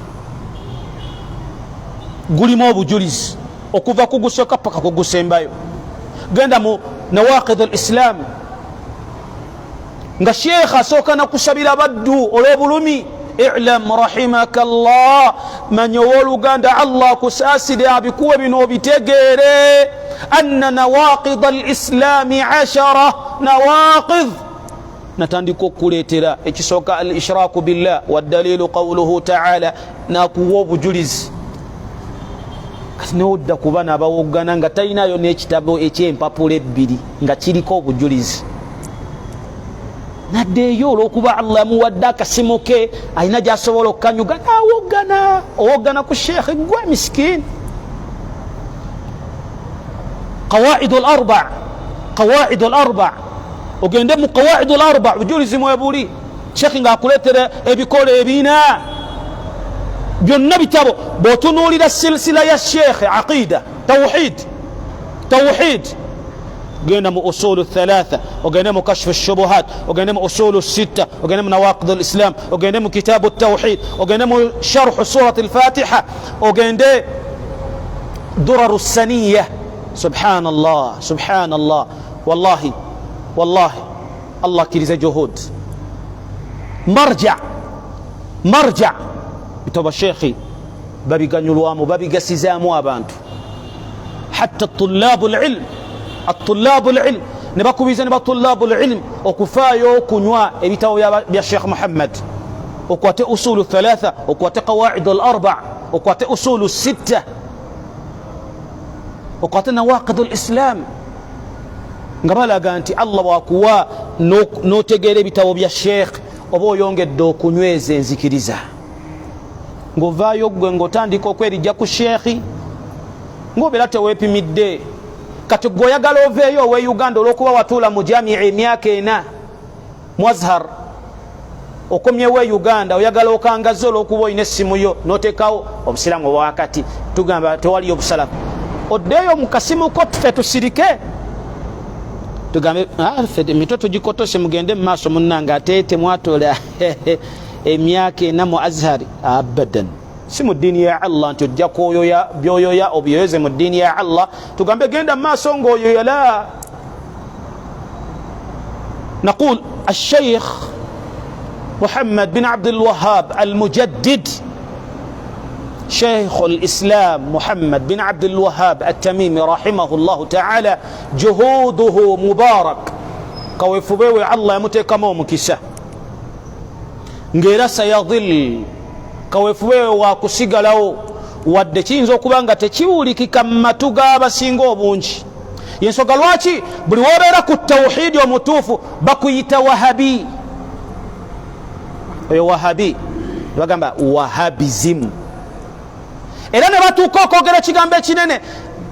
Speaker 1: gulimu obujulizi okuva ku gusooka paka ku gusembayo. Genda mu nawaqidul islam nga sheekh asooka nakusabira baddu olw'obulumi. I'lam rahimakallah, manya owooluganda Allah kusaasire abikuwe bino obitegeere anna nawaqid al-islami 10 nawaqid. Natandika okuleetera ekisooka al-ishraaku billah waddalilu qawluhu ta'ala, nakuwa obujulizi. Kati newodda ku bana abawoggana nga talinayo n'ekitabo eky'empapula 2 nga kiriko obujulizi. Naddeeyo olw'okuba Allah yamuwadde akasimu ke alina gy'asobola okukanyuga n'awoggana. Owoggana ku sheekhe gwe miskiini. Qawaidul arba' ogende mu qawaidul arba' bujulizi mwebuli. Sheekhe ng'akuleetera ebikola ebina byonna bitabo. Bw'otunuulira silsila ya sheekhe aqida tawhid genda mu usulu 3, ogende mu kashfu shubuhat, ogende mu usulu 6, ogende mu nawaqidul islam, ogende mu kitabu tawhid, ogende mu sharh surat al-fatiha, ogende duraru saniya. Subhanallah. Wallahi Allah kiriza juhud. Marja bitaba sheekhi babiganyulwamu, babigasizaamu abantu. Hatta tullabul ilm ne bakubiza ne batullabul ilm okufaayo okunywa ebitabo bya Sheikh Muhammad. Okwate usulu 3, okwate qawaidul arba', okwate usulu 6, okwate nawaqidul islam. Nga balaga nti Allah bwakuwa n'otegeera ebitabo bya Sheikh oba oyongedde okunyweza enzikiriza. Ng'ovaayo gwe ng'otandika okwerijja ku Sheikh ng'obeera teweepimidde. Kati gwe oyagala oveeyo owe Uganda olw'okuba watuula mu jamii emyaka 4 mu Azhar, okomyewo Uganda oyagala okangaza olw'okuba olina essimu yo n'oteekawo obusiraamu obwa wakati, tugamba tewali obusalafu. Oddeeyo mu kasimu ko ffe tusirike tugambe emito tugikotose mugende mu maaso munnanga ate temwatoola emyaka 4 mu Azhar. Abadan, si mu ddiini ya Allah nti ojja kwoyoya byoyoya obyoyoze mu ddiini ya Allah tugambe genda mu maaso ng'oyoya. La naqul الشيخ محمد بن عبد الوهاب المجدد شيخ الإسلام محمد بن عبد الوهاب التميمي رحمه الله تعالى جهوده مبارك كويفبوي الله يمتكمو مكسا ngera sayadhil kawefuwe wa kusigalawo wadde kiyinza okuba nga tekiwulikika mu matu g'abasinga obungi. Yensonga lwaki buli wobeera ku tawhidi omutuufu bakuyita wahabi. Oyo wahabi bagamba wahabism. Era ne batuuka okwogera ekigambo ekinene.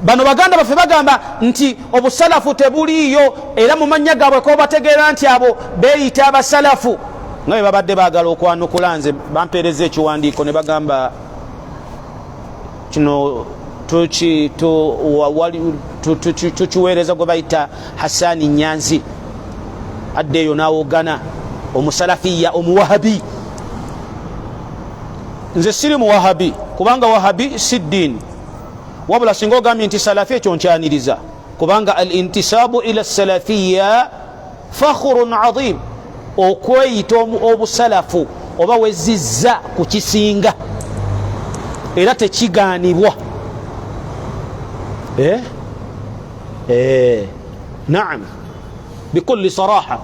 Speaker 1: Bano baganda baffe bagamba nti obusalafu tebuliiyo, era mu mannya gaabwe ko bategeera nti abo beeyita abasalafu. Naye babadde baagala okwanukula nze bampeereza ekiwandiiko ne bagamba kino tukiweereza gwe bayita Hassani Nyanzi addeeyo n'awogana omusalafiya omuwahabi. Nze siri muwahabi kubanga wahabi si ddiini, wabula singa ogambye nti salafi ekyo nkyaniriza kubanga al intisabu ila salafiya fakhrun adhim. Okweyita obusalafu oba wezizza ku kisinga era tekigaanibwa. Naam, bikulli saraha.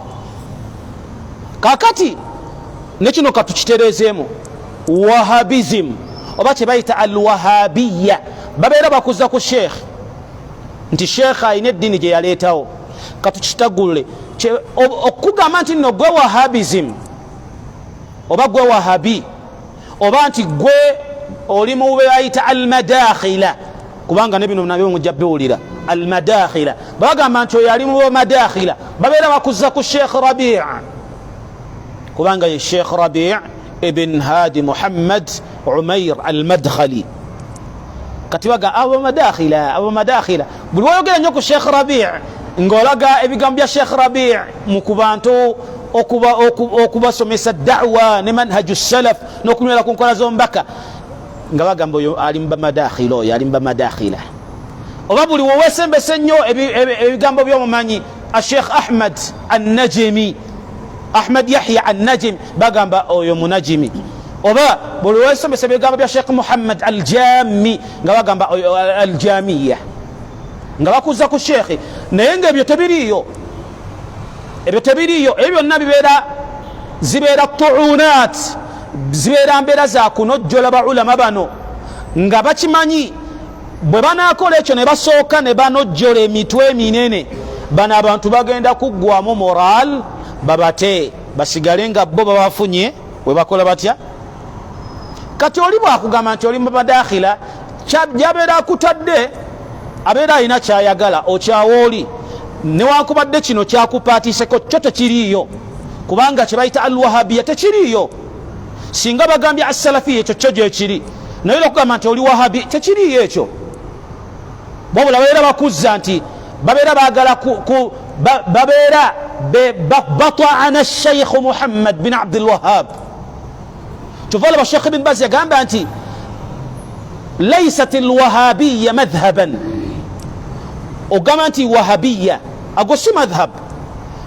Speaker 1: Kakati nekino katukitereezeemu wahabism oba kye bayita alwahabiya babeera bakuza ku sheekh nti sheekh ayina eddiini gye yaleetawo. Katukitagule okugamba nti nno gwe wahabism oba gwe wahabi oba nti gwe oli mu bayita almadakhila, kubanga ne bino nabyo mujja biwulira almadakhila. Bagamba nti oyo ali mu madakhila babeera bakuza ku Sheikh Rabi' kubanga ye Sheikh Rabi' ibn Hadi Muhammad Umair al-Madkhali. Kati baga abo madakhila buli woyogera nnyo ku Sheikh Rabi' ng'olaga ebigambo bya Sheikh Rabi' mu kubantu okubasomesa da'wa ne manhaju salaf n'okunywera ku nkola z'ombaka. nga bagamba oyo ali mu bamadakhilo oyo ali mu bamadakhila oba buli wowesembese nnyo ebigambo by'omumanyi Sheikh Ahmad An-Najmi Ahmad Yahya An-Najmi bagamba oyo munajimi oba buli wowesembese ebigambo bya Sheikh Muhammad Al-Jami nga bagamba oyo Al-Jamiya nga bakuza ku sheikh naye nga ebyo tebiriyo ebyo byonna zibeera tuunat zibeera mbeera za kunojjola baulama bano nga bakimanyi bwe banaakola ekyo ne basooka ne banojjola emitwe eminene bano abantu bagenda kuggwamu moral babate basigale nga bo babafunye we bakola batya kati oli bwakugamba nti oli mu badakhila jabeera akutadde abeera alina kyayagala okyawa oli newankubadde kino kyakupaatiseko kyo tekiriiyo kubanga kyebayita al-wahabiya tekiriiyo singa bagambye as-salafiya ekyo kyo gyekiri naye okugamba nti oli wahabi tekiriiyo ekyo wabula babeera bakuzza nti babeera baagala babeera bataana Sheikh Muhammad bin Abdul Wahhab kyova olaba Sheikh Ibn Baz yagamba nti laysat al-wahabiya madhhaban ogamba nti wahabiya ago si madhhab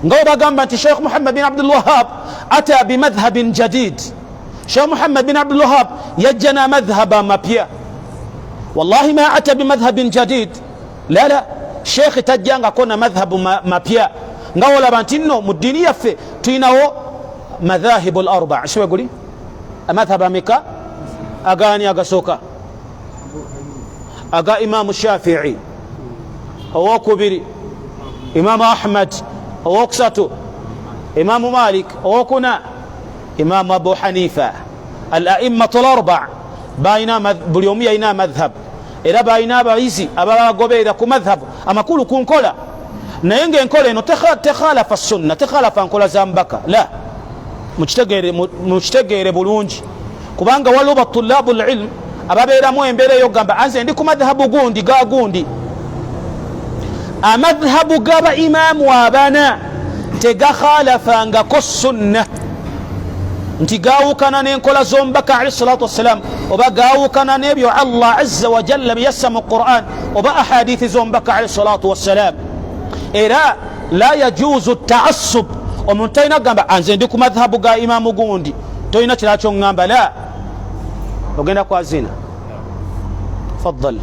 Speaker 1: ngawo bagamba nti Sheikh Muhammad bin Abdul Wahhab ata bimadhhabin jadid Sheikh Muhammad bin Abdul Wahhab yajjana madhhaba mapya wallahi ma ata bimadhhabin jadid la Sheikh tajjanga kona madhhabu mapya ngawo olaba nti nno mu ddiini yaffe tuyinawo madhahibu al-arba' shiwe guli amadhhab ameka agaani agasooka aga Imam Shafi'i owokubiri Imam Ahmad owokusatu Imam Malik owokuna Imam Abu Hanifa al-a'immatu al-arba' bayina buli omu yalina madhhab era bayina abayizi ababagoberera ku madhhab amakulu ku nkola naye ng'enkola eno tekhalafa sunna tekhalafa nkola za mbaka la mukitegeere bulungi kubanga waliwo batulabu al-ilm ababeeramu embeera eyogamba anze ndi ku madhhabu gundi ga gundi amadhhabu gaba imamu abana tegakhalafangako sunna nti gawukana n'enkola z'omubaka alayhi salatu wassalam oba gawukana n'ebyo Allah azza wa jalla biyassa mu Qur'an oba ahadithi z'omubaka alayhi salatu wassalam era la yajuzu ta'assub omuntu talina kugamba anze ndi ku madhhabu ga imamu gundi tolina kirala ky'oŋŋamba la ogenda kwazina faddal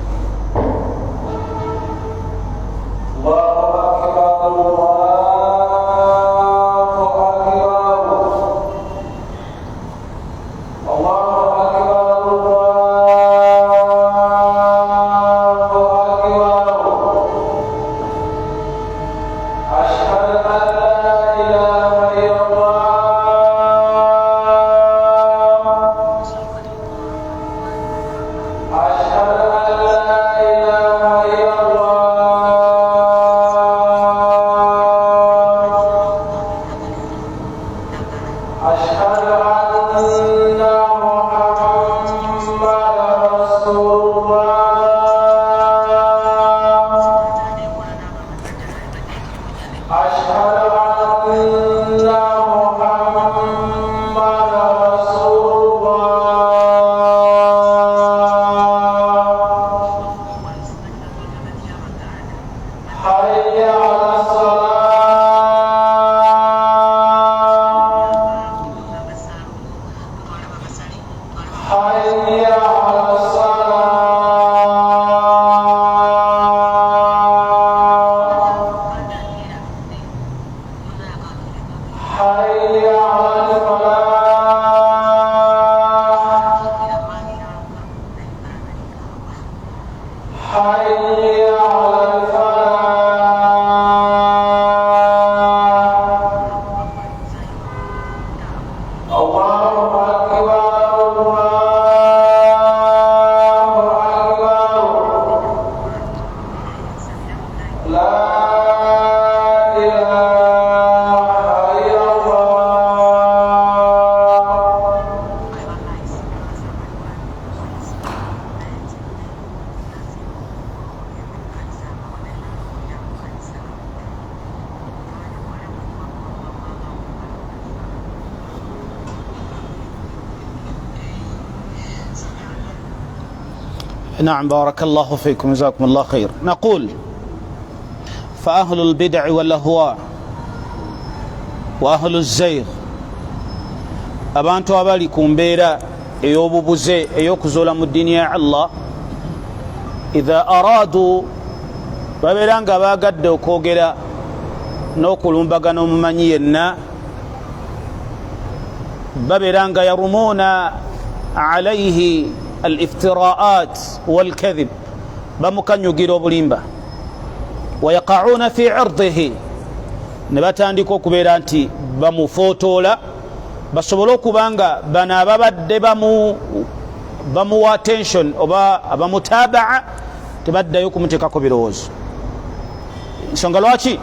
Speaker 2: La ilaha illallah
Speaker 1: نعم بارك الله فيكم جزاكم الله خير. نقول فأهل البدع والأهواء وأهل الزيغ abantu abali ku mbeera ey'obubuze ey'okuzuula mu ddiini ya Allah idha araadu babeera nga baagadde okwogera n'okulumbagana omumanyi yenna babeera nga yarumuuna alayhi al-iftiraat wal-kadhib bamukanyugira obulimba wayaqa'uuna fi irdihi ne batandika okubeera nti bamufootoola basobole okubanga bano ababadde bamuwa attention oba abamutabaa tebaddayo kumuteekako birowoozo. Ensonga lwaki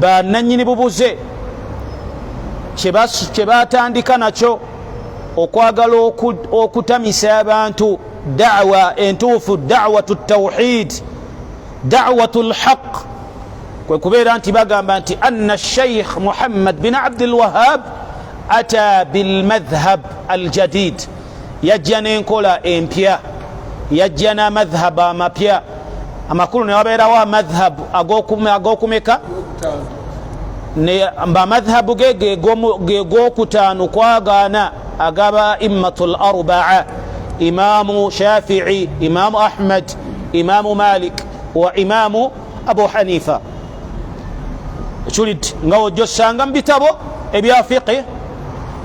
Speaker 1: bannannyini bubuze kye batandika nakyo okwagala okutamisa abantu da'wa entuufu, da'watu tawhid, da'watu lhaq, kwe kubeera nti bagamba nti anna sheikh Muhammad bin Abdul Wahhab ata bilmadhhab aljadid, yajja n'enkola empya, yajja n'amadhhab amapya amakulu. ne wabeerawo amadhhab ag'okumeka amadhhabu ge g'okutaano kwagaana agaba immatul arbaa, imamu Shafi'i, imamu Ahmad, imamu Malik wa imamu Abu Hanifa. Chulit nga ojja osanga mu bitabo ebya fiqh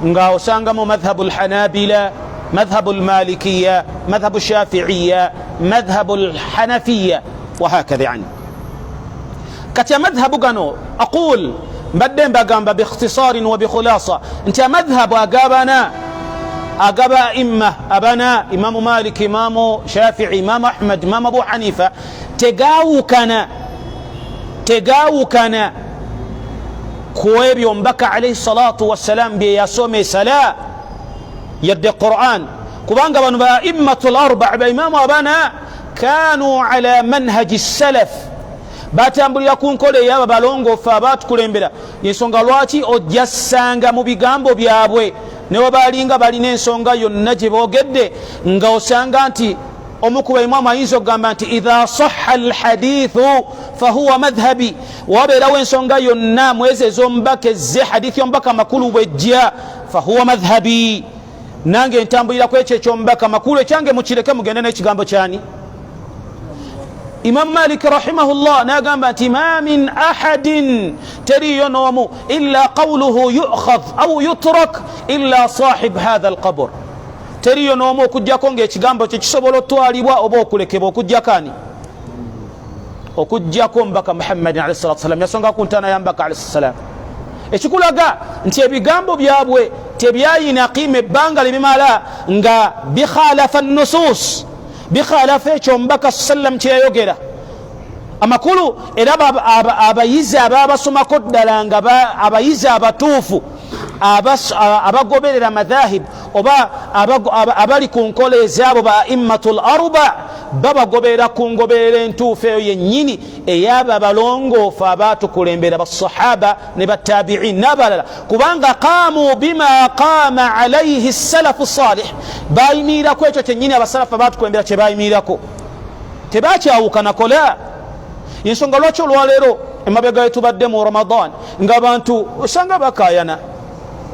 Speaker 1: nga osanga mu madhhabu alhanabila, madhhabu almalikiya, madhhabu shafi'iya, madhhabu alhanafiya wa hakadha. Yani kati madhhabu gano aqul mbadde mbagamba biikhtisar wa bikhulasa nti madhhabu agaba imma abana imamu Malik, imamu Shafi'i, imamu Ahmad, imamu Abu Hanifa tegawukana kuebyo mbaka alayhi salatu wassalam bye yasome sala yadde Qur'an, kubanga bano ba immatul arba' ba imamu abana kanu ala manhaji salaf, batambulira ku nkola ey'abo balongoofu abaatukulembera. Ensonga lwaki ojja ssanga mu bigambo byabwe ne webaalinga balina ensonga yonna gye boogedde nga osanga nti omu ku baimamu ayinza okugamba nti idha sahha alhadithu fahuwa madhhabi, wabeerawo ensonga yonna mwezi ez'omubaka ezze hadithi y'omubaka makulu bwejja fahuwa madhhabi, nange ntambulira ku ekyo eky'omubaka makulu, ekyange mukireke mugende n'ekigambo kyani. Imam Malik rahimahullah nagamba nti ma min ahadin, teriyo n'omu illa qawluhu yu'khadh aw yutrak illa sahib hadha alqabr, teriyo n'omu okujjako ng'ekigambo kye kisobola otwalibwa oba okulekebwa. okujjakani okujjako mbaka Muhammad alayhi salatu wasalam yasonga ku ntaana ya mbaka alayhi salam, ekikulaga nti ebigambo byabwe tebyayinaqima ebbanga libimala nga bikhalafa nusus, bikhalafa ekyo mbaka sallam kyeyayogera amakulu. era abayizi ababasomako ddala nga abayizi abatuufu abagoberera madhahib oba abali ku nkola ezaabo ba immatul arba babagoberera ku ngoberera entuufu eyo yennyini ey'abo abalongoofu abaatukulembera basahaba ne batabi'in n'abalala, kubanga qaamu bima qaama alayhi salafu salih, baayimiirako ekyo kyennyini abasalafu abaatukulembera kye baayimiirako, tebakyawukanakola. Ensonga lwaki olwaleero emabega tubadde mu Ramadan nga abantu osanga bakayana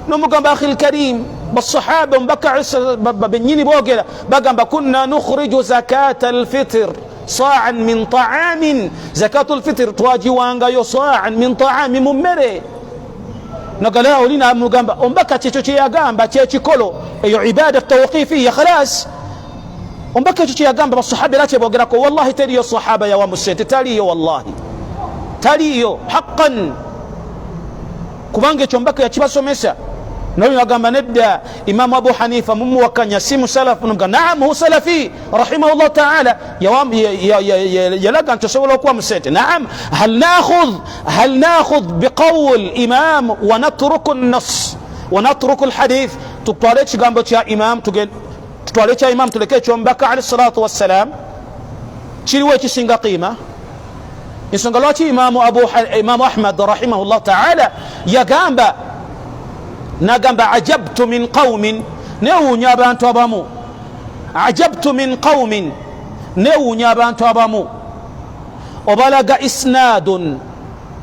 Speaker 1: n'omugamba akhil karim basahaba mbaka bennyini boogera bagamba kunna nukhriju zakata alfitr sa'an min ta'amin, zakatu alfitr twajiwangayo sa'an min ta'amin mu mmere. nagala olina mugamba ombaka kyekyo kyeyagamba kyekikolo eyo ibada tawqifiya khalas, ombaka ekyo kyeyagamba basahaba era kyebogerako. wallahi teriyo sahaba yawamu sente, taliyo, wallahi taliyo haqqan, kubanga ekyo mbaka yakibasomesa. nawe bagamba nedda imamu Abu Hanifa mumuwakanya si musalafu, naam hu salafi rahimahullah ta'ala, yalaga nti osobola okuwa mu sente. naam hal nakhudh biqawl imam wa natruku an-nass wa natruku al-hadith, tutwale ekigambo kya imam tutwale kya imam tuleke ekyombaka alayhi salatu wassalam, kiriwo ekisinga qiima. ensonga lwaki imamu Ahmad rahimahullah ta'ala nagamba ajabtu min qaumin, newuunya abantu abamu ajabtu min qaumin newunya abantu abamu obalaga isnadun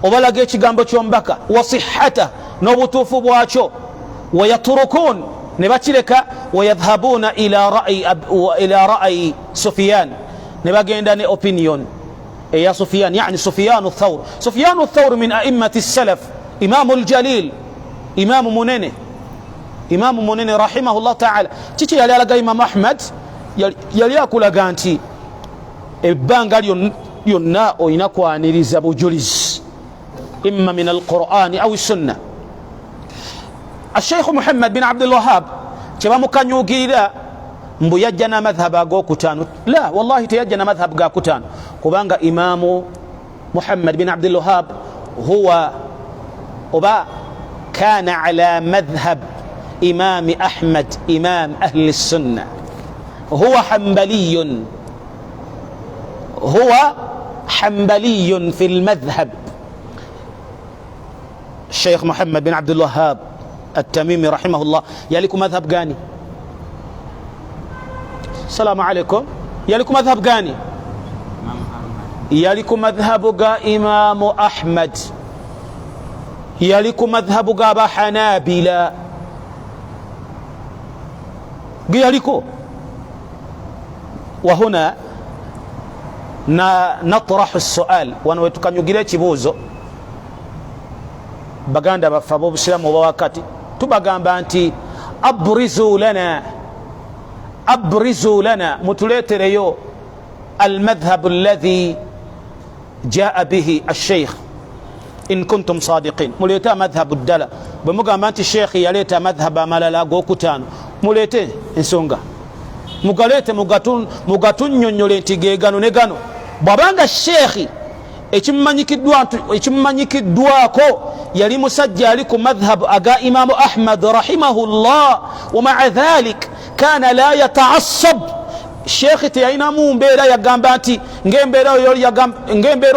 Speaker 1: obalaga ekigambo ky'omubaka wa sihhata n'obutuufu bwakyo wayaturukun ne bakireka wayadhhabuna ila ra'yi Sufyan ne bagenda ne opinion eya Sufyan yani Sufyan ath-Thawr. Sufyan ath-Thawr min a'immati as-salaf imam al-jalil imam munene rahimahullah ta'ala. Kiki yali alaga Imam Ahmad yali akulaga nti ebbanga lyonna olina kwaniriza bujulizi imma min al-Qur'an aw as-sunnah. الشيخ محمد بن عبد الوهاب kyebamukanyugirira mbu yajja n'amadhhabu ag'okutaano. La, wallahi teyajja n'amadhhabu ga kutaano kubanga imamu Muhammad bin Abdul Wahhab huwa oba kana ala madhhab imam Ahmad imam ahli السنة huwa حنبلي في المذهب. الشيخ محمد بن عبد الوهاب التميمي رحمه الله يالكم مذهب غاني. السلام عليكم. يالكم مذهب غاني؟ يالكم مذهب إمام أحمد، يالكم مذهب أبا حنابلة، يالكم. وهنا نطرح السؤال ونوتكن يجري كيبوزو baganda bafa b'obusiramu oba wakati tubagamba nti abrizu lana mutuletereyo almadhhab alladhi jaa bihi alsheikh in kuntum sadiqin. muleta madhhabu ddala bwe mugamba nti sheikh yaleta madhhab amalala ag'okutaano mulete ensonga mugalete mugatunnyonnyole nti gegano ne gano. bwabanga sheikh ekimumanyikiddwako yali musajja ali ku madhhab aga imamu Ahmad rahimahullah wa ma'a dhalik kana la yata'assab. sheikh teyalinamu mbeera yagamba nti ng'embeera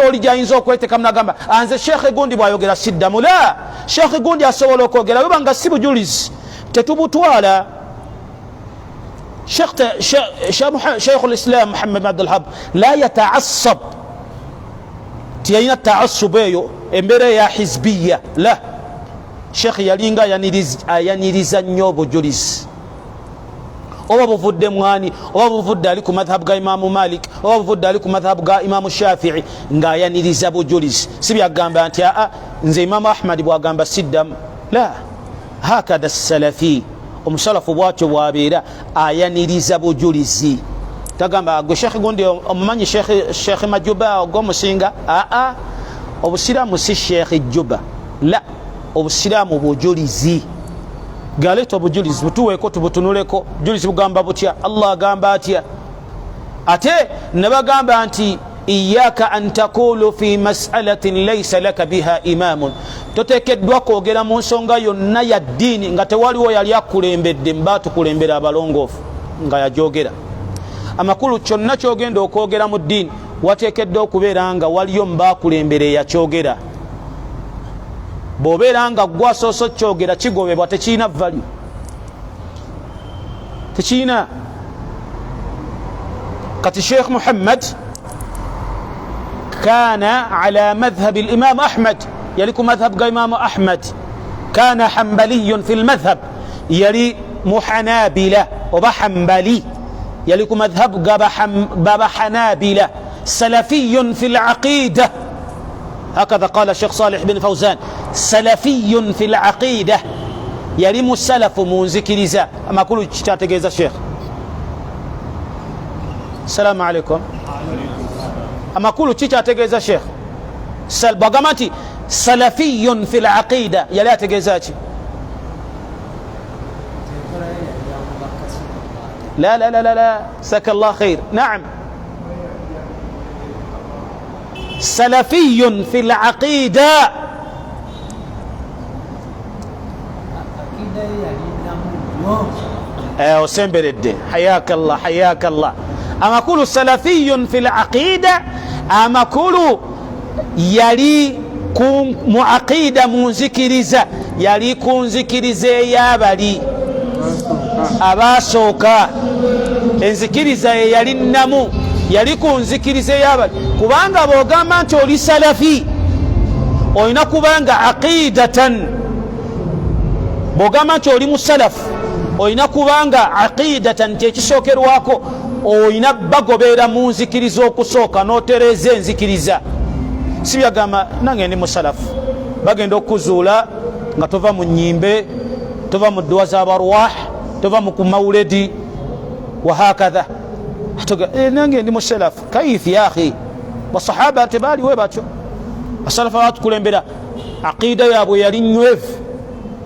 Speaker 1: oli gyayinza okwetekamu nagamba anze sheikh gundi bw'ayogera siddamu. La, sheikh gundi asobola okwogera webanga si bujulizi tetubutwala. شيخ الإسلام محمد بن عبد الوهاب لا يتعصب تيينا التعصب امبere ya hizbiya. La, sheikh yalinga yaniriza nnyo bujulizi oba buvudde mwani oba buvudde ali ku madhhab ga Imam Malik oba buvudde ali ku madhhab ga Imam Shafi'i nga yaniriza bujulizi si byagamba nti nze Imam Ahmad bwagamba siddam. La, hakada salafi omusalafu bwatyo bwabeera ayaniriza bujulizi tagamba gwe sheikh gundi omumanyi sheikh Majuba ogw'omusinga. Obusiraamu si sheikh Juba. La, obusiraamu bujulizi. Galeeta obujulizi butuweeko tubutunuleko. Bujulizi bugamba butya? Allah agamba atya? Ate ne bagamba nti iyaka an taqulu fi mas'alatin laysa laka biha imamun. Toteekeddwa kwogera mu nsonga yonna ya ddiini nga tewaliwo yali akulembedde mbatukulembera abalongoofu nga yajogera. Amakulu kyonna kyogenda okwogera mu ddiini wateekeddwa okubeera nga waliyo mbakulembere yakyogera. Bw'obeera nga gwasooso kyogera kigobebwa tekiina value, tekiina. Kati Sheikh Muhammad kana ala madhhab al-Imam Ahmad, yaliku madhhab ga Imam Ahmad. Kana hanbaliyun fi al-madhhab, yali muhanabila oba hanbali, yaliku madhhab ga baba hanabila. سلفي في العقيدة، هكذا قال الشيخ صالح بن فوزان، سلفي في العقيدة، يلم السلف منذكرزا. أما كل تشتاتجيز الشيخ. السلام عليكم. أما كل تشتاتجيز الشيخ بقامتي سلفي في العقيدة يلا تجيزاتي. لا لا لا لا سك الله خير. نعم، سلفي في العقيدة. وسنبرد حياك الله حياك الله. أما كل سلفي في العقيدة، أما كل يلي كون معقيدة منذكرزة، يلي كون ذكرزة يا بلي أبا سوكا enzikiriza ye yali namu yali ku nzikiriza ey'abali kubanga bw'ogamba nti oli salafi olina kubanga aqidatan bw'ogamba nti oli musalafu olina kubanga aqidatan kyekisookerwako olina bagobeera mu nzikiriza okusooka n'otereeza enzikiriza si byagamba nange ndi musalafu bagenda okuzuula nga tova mu nyimbe tova mu dduwa z'abarwah tova mu kumawuledi wahakadha nange ndi musalafu kaifi ya akhi basahaba tebaaliwe batyo basalafu abatukulembera aqida yaabwe yali nywevu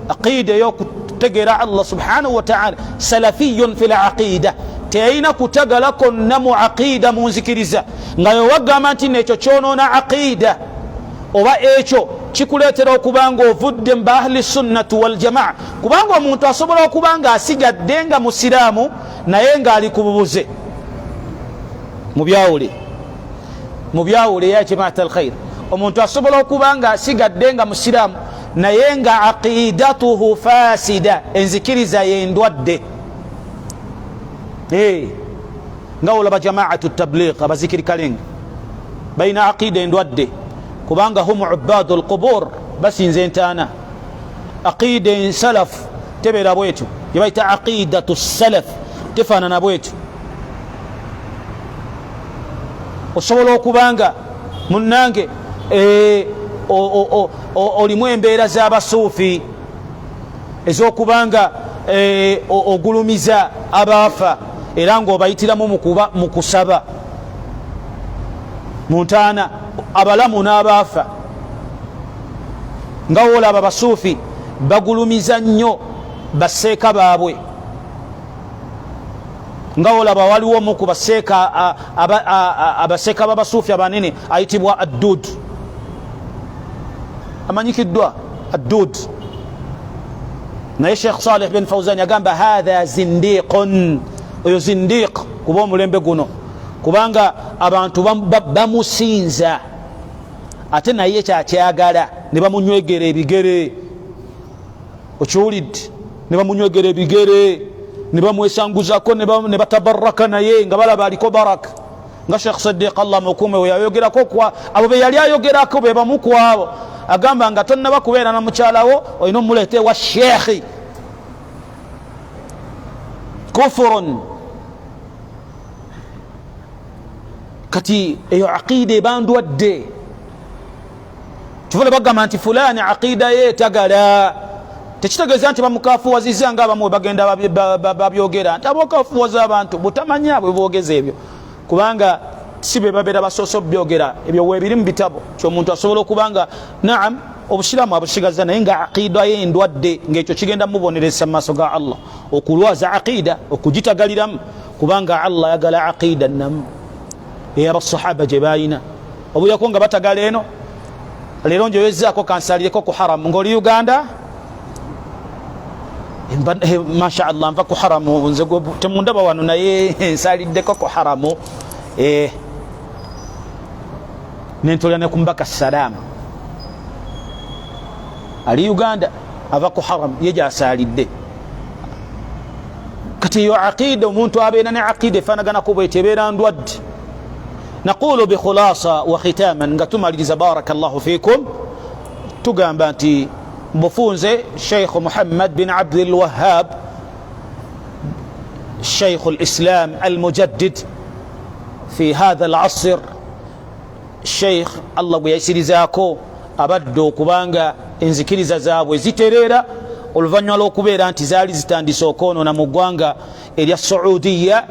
Speaker 1: aqida y'okutegeera Allah subhanahu wa ta'ala salafiyun fil aqida teyina kutagala konna mu aqida mu nzikiriza nga yowagamba nti nekyo kyonoona aqida oba ekyo kikuleetera okubanga ovudde mu ahli sunnati wal jamaa kubanga omuntu asobola okubanga asigadde nga musiraamu naye ng'ali ku bubuze mu byawule ya jamaat al khair omuntu asobola okubanga asigadde nga musiraamu naye nga aqidatuhu fasida enzikiriza yendwadde nga olaba jamaatu tabligh abazikiri kalenga baina aqida endwadde kubanga hum ubadu alqubur basinze entaana aqida salaf tebeera bwetu yebayita aqidatu salaf tefaanana bwetu osobola okubanga munnange olimu embeera z'abasuufi ez'okubanga ogulumiza abaafa era ng'obayitiramu mu kusaba mu ntaana abalamu n'abaafa nga woolaba abasuufi bagulumiza nnyo baseeka baabwe nga woolaba waliwo mu ku baseeka abaseeka b'abasuufi abanene ayitibwa addud amanyikiddwa addud naye Sheikh Salih bin Fawzan yagamba hadha zindiqun oyo zindiq kuba omulembe guno kubanga abantu bamusinza ate naye kyakyagala ne bamunywegera ebigere okiwulidde ne bamunywegera ebigere ne bamwesanguzako ne batabaraka naye nga balaba aliko baraka nga Sheikh Sadiq Allah mukume we yayogerako abo be yali ayogerako be bamu ku abo agamba nga tonnaba kubeera na mukyalawo olina omuleete wa sheekhi kufurun kati eyo aqida ebandwadde kivule bagamba nti fulani aqida ye tagala tekitegeeza nti bamukafuwaziza nga abamu bagenda babyogera nti abokafuwaza abantu butamanya bwe boogeza ebyo kubanga si be babeera basoosa byogera ebyo weebiri mu bitabo ky'omuntu asobola okubanga naam obusiraamu abusigaza naye nga aqida ye endwadde ng'ekyo kigenda mubonereza mu maaso ga Allah okulwaza aqida okugitagaliramu kubanga Allah yagala aqida namu era basahaba gye balina obuyako nga batagala eno leero njoyezzaako kansalireko ku haramu ng'oli Uganda masha Allah nva ku haramu nze temundaba wano naye nsaliddeko ku haramu nentolera ne kumbaka salama ali Uganda ava ku haramu ye gyasalidde kati eyo aqida omuntu abeera ne aqida efaanaganako bwetyo ebeera ndwadde نقول بخلاصة وختاما نتماليز بارك الله فيكم تقامبانتي بفونزي الشيخ محمد بن عبد الوهاب الشيخ الإسلام المجدد في هذا العصر الشيخ الله بيسير زاكو أبدو كبانغا انزكيري زابو زيتريرا oluvannyuma lw'okubeera nti zaali zitandise okwonoona mu ggwanga erya Saudiya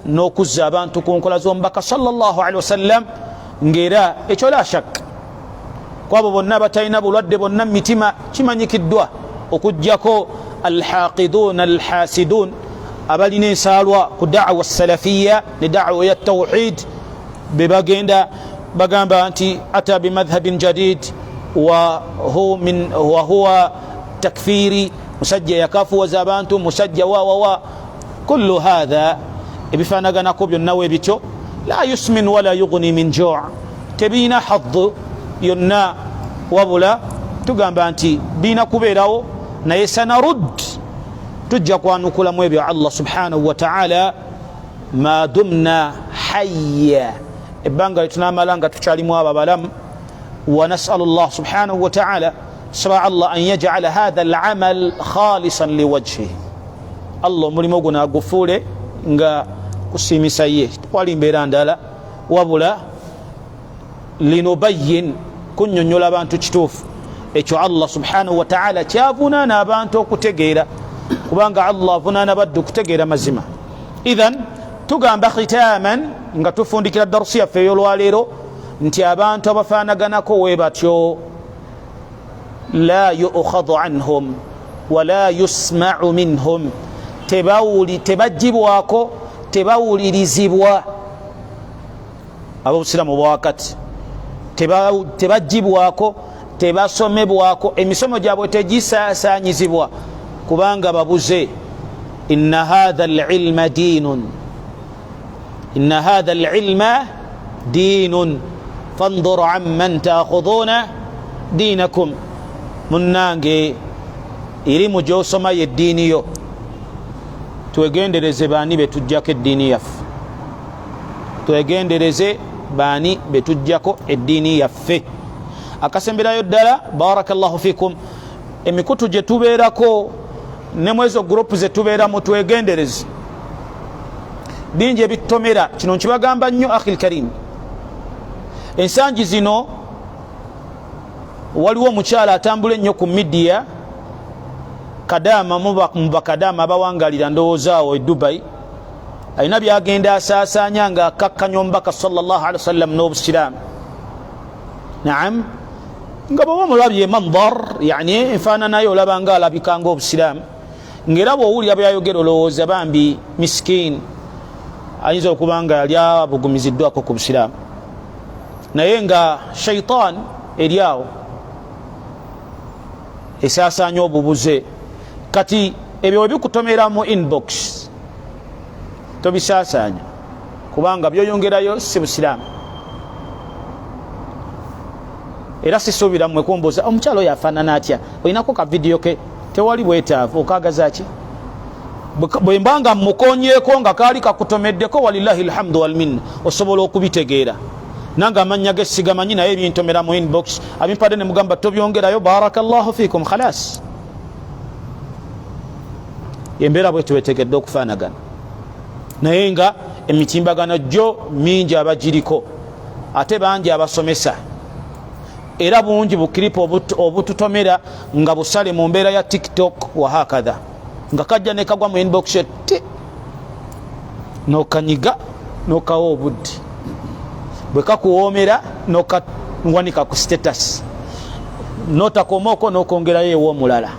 Speaker 1: n'okuzza abantu ku nkola z'omubaka sallallahu alaihi wasallam ng'era ekyo la shak kwabo bonna batalina bulwadde bonna mitima kimanyikiddwa okuggyako alhaqidun alhasidun abalina ensaalwa ku da'wa salafiya ne da'wa ya tawhid be bagenda bagamba nti ata bimadhhabin jadid wa huwa takfiri musajja yakafuwaza abantu musajja wa kullu hadha ebifaanaganako byonna weebityo la yusmin wala yughni min ju' tebina haddu yonna wabula tugamba nti bina kubeerawo naye sanarud tujja kwanukulamu ebyo Allah subhanahu wa ta'ala ma dumna hayya ebanga tunamala nga tukyalimu ababalamu wa nas'alu Allah subhanahu wa ta'ala saba Allah an yaj'ala hadha al-amal khalisan liwajhihi Allah omulimu guno agufuule nga kusimisa ye wali mbeera ndala wabula linubayyin kunnyonnyola abantu kituufu ekyo Allah subhanahu wa ta'ala kyavunaana abantu okutegeera kubanga Allah avunaana baddu okutegeera mazima idhan tugamba khitaman nga tufundikira darusi yaffe ey'olwaleero nti abantu abafaanaganako we batyo la yu'khadhu anhum wala yusma'u minhum tebajjibwako tebawulirizibwa ab'obusiraamu bwawakati tebajjibwako tebasomebwako emisomo gyabwe tegisasaanyizibwa kubanga babuze inna hadha al-ilma dinun inna hadha al-ilma dinun fanzur amman ta'khudhuna dinakum munnange irimu gy'osoma y'eddiini yo twegendereze baani betujjako eddiini yaffe twegendereze baani betujjako eddiini yaffe akasemberayo ddala barakallahu fikum emikutu gye tubeerako ne mwezo gurupu ze tubeeramu twegendereze bingi ebitutomera kino nkibagamba nnyo akhil karim ensangi zino waliwo omukyala atambula ennyo ku midiya kadama mu bakadama abawangalira ndowoozaawo e Dubai alina byagenda asaasaanya nga akakkanya omubaka sallallahu alaihi wasallam n'obusiraamu naam nga bwoba omulabye mandar yani enfaananayo olaba nga alabika ng'obusiraamu ng'era bw'owulira byayogera olowooza bambi miskiin ayinza okuba nga yali abugumiziddwako ku busiraamu naye nga shaitan eri awo esaasaanya obubuze kati ebyo bikutomera mu inbox tobisaasaanya kubanga byoyongerayo si busiraamu era sisuubira mmwe kumbuuza omukyalo oyo afaanana atya olinako ka vidiyo ke tewali bwetaavu okagazaaki bwe mbanga mukonyeeko nga kaali kakutomeddeko walillahi alhamdu walminna osobola okubitegeera nange amannya ge sigamanyi naye ebintomera mu inbox abimpadde ne mugamba tobyongerayo barakallahu fikum khalas embeera bwe tuwetegedde okufaanagana naye nga emitimbagano gyo mingi abagiriko ate bangi abasomesa era bungi bukiripo obututomera nga busale mu mbeera ya TikTok wa hakadha nga kajja ne kagwa mu inbox ete nokanyiga nokawa obuddi bwe kakuwoomera nokawanika ku status notakomaoko nokongerayo ew'omulala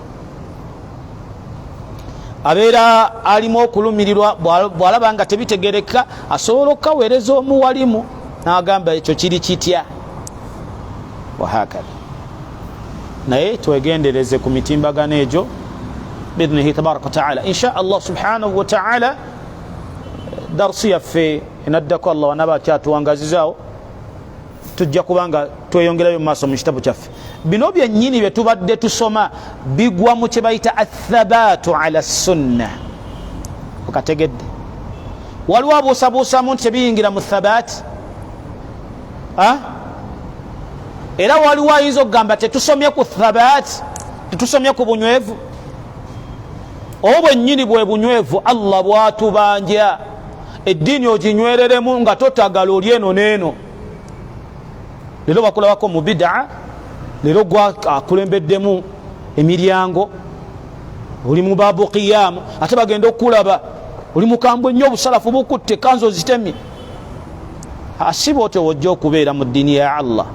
Speaker 1: abeera alimu okulumirirwa bw'alaba nga tebitegereka asobola okukaweereza omuwalimu n'agamba ekyo kiri kitya wahakadha naye twegendereze ku mitimbagano egyo biidhnihi tabaraka wataala insha Allah subhanahu wataala darusi yaffe enaddako Allah wanaba akyatuwangazizaawo tujja kubanga tweyongerayo mu maaso mu kitabu kyaffe bino byennyini bye tubadde tusoma bigwa mu kye bayita athabaatu ala sunna okategedde waliwo abuusabuusamu nti tebiyingira mu thabaati era waliwo ayinza okugamba tetusomye ku thabaati tetusomye ku bunywevu oba bwennyini bwe bunywevu Allah bwatubanja eddiini oginywereremu nga totagala oli eno n'eno leero bakulabako mu bid'a leero gwa akulembeddemu emiryango oli mu babu qiyamu ate bagenda okulaba oli mukambwe nnyo obusalafu bukutte kanzo zitemye asiba ote wojja okubeera mu ddiini ya Allah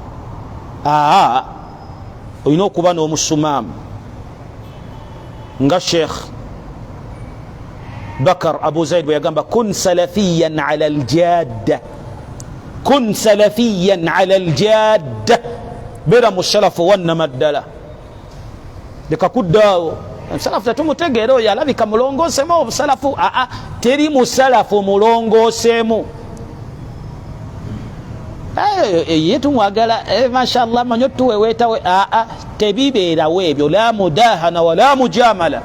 Speaker 1: olina okuba n'omusumaamu nga Sheikh Bakar Abu Zaid bwe yagamba kun salafiyan ala aljadda kun salafiyan ala aljadda beera musalafu wannama ddala leka kuddaawo omusalafu tetumutegeera oyo alabika mulongoosemu obusalafu teri musalafu mulongoosemu ye tumwagala mashallah manyo tuweweetawe tebibeerawo ebyo la mudahana wala mujamala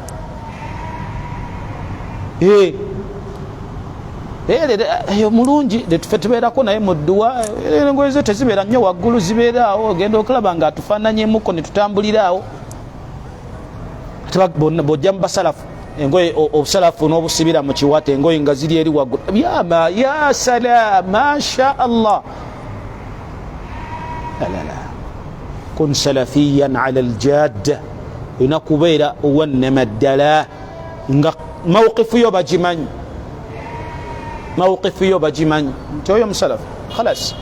Speaker 1: eyo mulungi tufe tubeerako naye mu dduwa engoye ze tezibeera nnyo waggulu zibeeraawo ogenda okulaba nga atufaananyemuko ne tutambuliraawo bw'ojja mu basalafu engoye obusalafu n'obusibira mu kiwata engoye nga ziri eri waggulu ya salam masha allah la kun salafiyan ala aljadda olina kubeera owannema ddala nga mawqifu yo bagimanyi mawqifu yo bagimanyi nti oyo musalafu khalas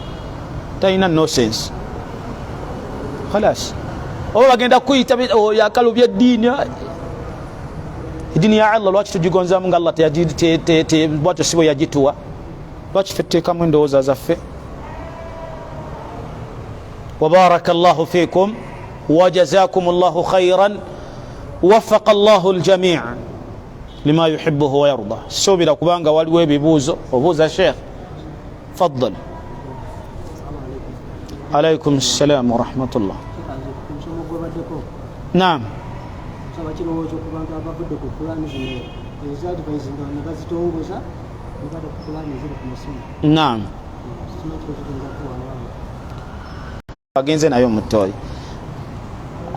Speaker 1: talina no sense khalas oba bagenda kuyita yakalubya eddiini ya allah lwaki tugigonzamu nga allah bwatyo sibo yagituwa lwaki fetuteekamu endowooza zaffe وبارك الله فيكم وجزاكم الله خيرا وفق الله الجميع لما يحبه ويرضى سوبر كبانغا والوي بيبوزو وبوزا شيخ تفضل عليكم السلام ورحمة الله نعم نعم agenze nayo mutoyi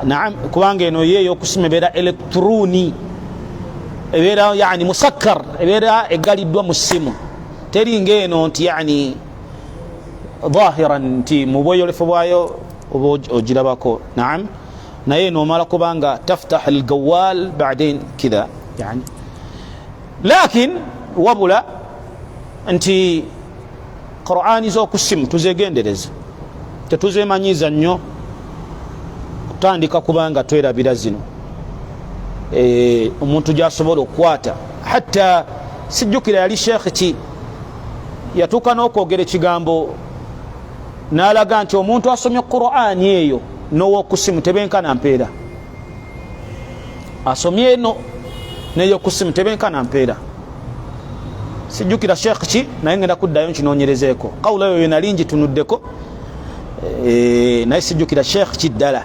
Speaker 1: naam kubanga eno yeyo okusima ebeera elektroni ebeera yani musakkar ebeera egaliddwa mu ssimu teri ng'eno nti yani dhahiran nti mu bweyolefu bwayo oba ogirabako naam naye nomala kubanga taftah algawal baadain kidha yani lakin wabula nti qur'ani z'okussimu tuzegendereza tetuzemanyiza nnyo kutandika kubanga twerabira zino omuntu gyasobola okukwata hatta sijjukira yali sheekh ki yatuuka n'okwogera ekigambo n'alaga nti omuntu asomye qur'ani eyo n'ow'okusimu tebenkana mpeera asomye eno n'ey'okusimu tebenkana mpeera sijjukira sheekh ki naye ngenda kuddayo nkinoonyerezeeko kawula eyo nali ngitunuddeko naye sijjukira sheekh kiddala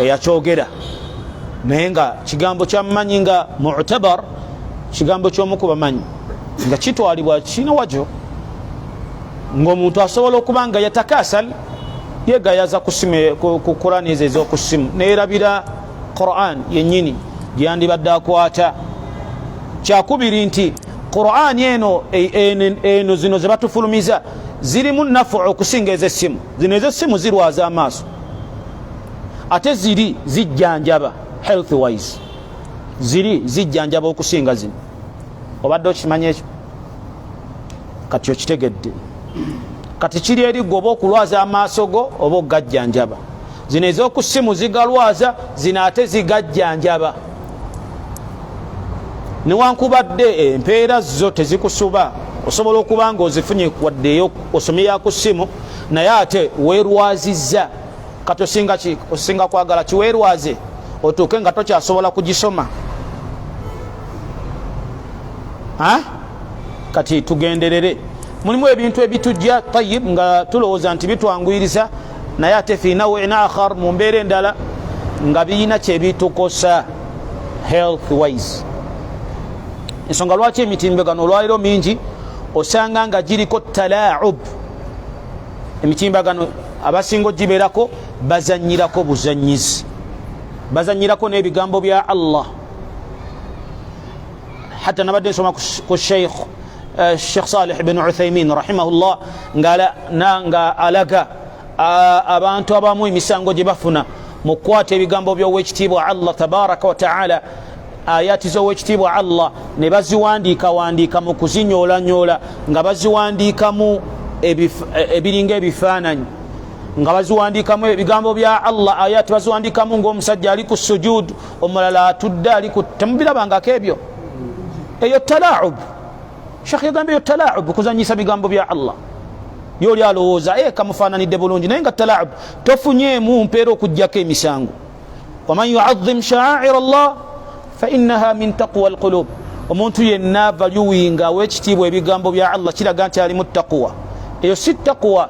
Speaker 1: eyakyogera naye nga kigambo kyammanyi nga mu'tabar kigambo ky'omuku bamanyi nga kitwalibwa kina wajo ng'omuntu asobola okuba nga yatakasal yegayaza ku Qur'ani ezo ez'okusimu neerabira Qur'an yennyini gyandibadde akwata kyakubiri nti Qur'an eno zino ze batufulumiza zirimu nafu okusinga ez'essimu zino ez'essimu zirwaza amaaso ate ziri zijjanjaba health wise ziri zijjanjaba okusinga zino obadde okimanya ekyo kati okitegedde kati kiri eri gwe oba okulwaza amaaso go oba ogajjanjaba zino ez'okussimu zigalwaza zino ate zigajjanjaba newankubadde empeera zo tezikusuba osobola okuba nga ozifunye waddeyo osomye ya ku ssimu naye ate weerwazizza kati osinga kwagala kiweerwaze otuuke nga tokyasobola kugisoma kati tugenderere mulimu ebintu ebitujja tayib nga tulowooza nti bitwanguyiriza naye ate fi nawin akhar mu mbeera endala nga birina kyebitukosa health wise ensonga lwaki emitimbagano olwaliro mingi osanga nga giriko talaub emitimbagano abasinga gibeerako bazanyirako buzanyizi bazanyirako n'ebigambo bya Allah hatta nabadde nsoma ku sheikh Salih ibn Uthaymin rahimahullah nga alaga abantu abamu emisango gye bafuna mu kukwata ebigambo by'owekitiibwa Allah tabaraka wa ta'ala ayati z'owekitiibwa Allah ne baziwandiika mu kuzinyoolanyola nga baziwandiikamu ebiringa ebifaananyi nga baziwandiikamu ebigambo bya Allah ayati baziwandiikamu ng'omusajja ali ku sujud omulala atudde ali ku temubirabangako ebyo eyo talaub shekh yagamba eyo talaub kuzanyisa bigambo bya Allah yoli alowooza kamufaananidde bulungi naye nga talaub tofunyeemu mpeera okuggyako emisango waman yu'azzim sha'air Allah fa innaha min taqwa alqulub omuntu yenna valuwinga wekitiibwa ebigambo bya Allah kiraga nti ali mu taqwa eyo si taqwa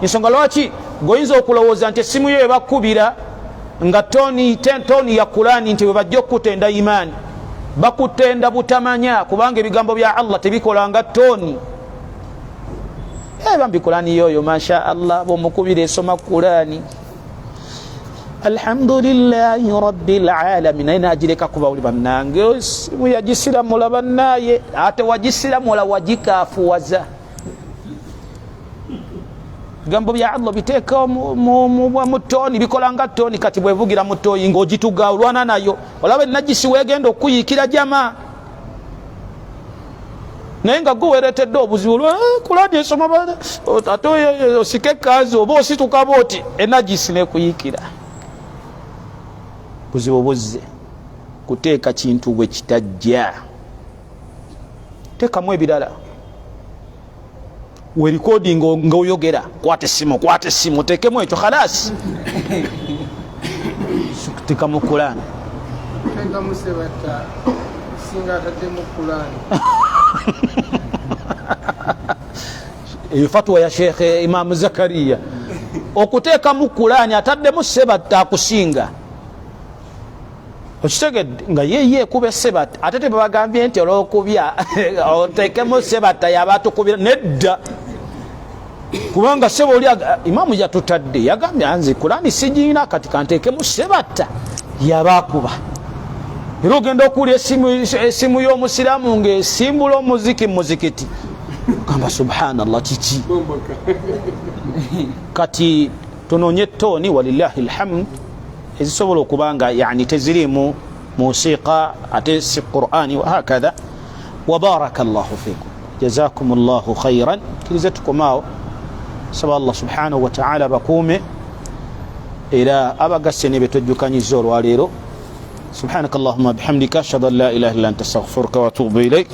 Speaker 1: ensonga lwaki goyinza okulowooza nti essimu yo ebakubira nga toni ya Qur'ani nti webajja okutenda imaani bakutenda butamanya kubanga ebigambo bya Allah tebikolanga toni bambi Qur'ani yoyo masha Allah bomukubire esoma Qur'ani alhamdulillahi rabbil alamin ina ajireka kuba uli bannange muyajisira mulaba naye ate wajisira mula wajikafuwaza gambo bya Allah biteka mu toni bikolanga toni kati bwevugira mu toyi ng'ogituga olwana nayo olabe najisi wegenda okuyikira jama nenga guweretedde obuzibu Qur'ani esoma bana atoyo osike kazi obo osituka boti enajisi ne kuyikira buzibu buzze kuteeka kintu bwe kitajja teka mu ebirala we recording ngoyogera kwate simu tekemu ekyo khalas teka mu Qur'an
Speaker 2: teka mu sebata singa tete mu Qur'an
Speaker 1: fatwa ya Sheikh Imam Zakaria okuteeka mu Qur'an atadde mu sebata akusinga okitegedde nga yeye kube sebata atete babagambye nti olwokubya oteekemu sebata yabatukubira nedda kubanga sebo oli imamu yatutadde yagambye anze Qur'ani sijina kati kanteekemu sebata yabakuba era ogenda okulya esimu y'omusiramu ng'esimbula omuziki muzikiti gamba subhanallah kiki kati tunoonye toni walillahi alhamd ezisobola okubanga yani tezirimu musiqa ate si Qur'ani wa hakadha wa barakallahu fikum jazakumullahu khairan kilizetukomao saba Allah subhanahu wa ta'ala bakume era abagasse ne betojjukanyiza olwaleero subhanakallahumma bihamdika ashhadu an la ilaha illa anta astaghfiruka wa atubu ilayk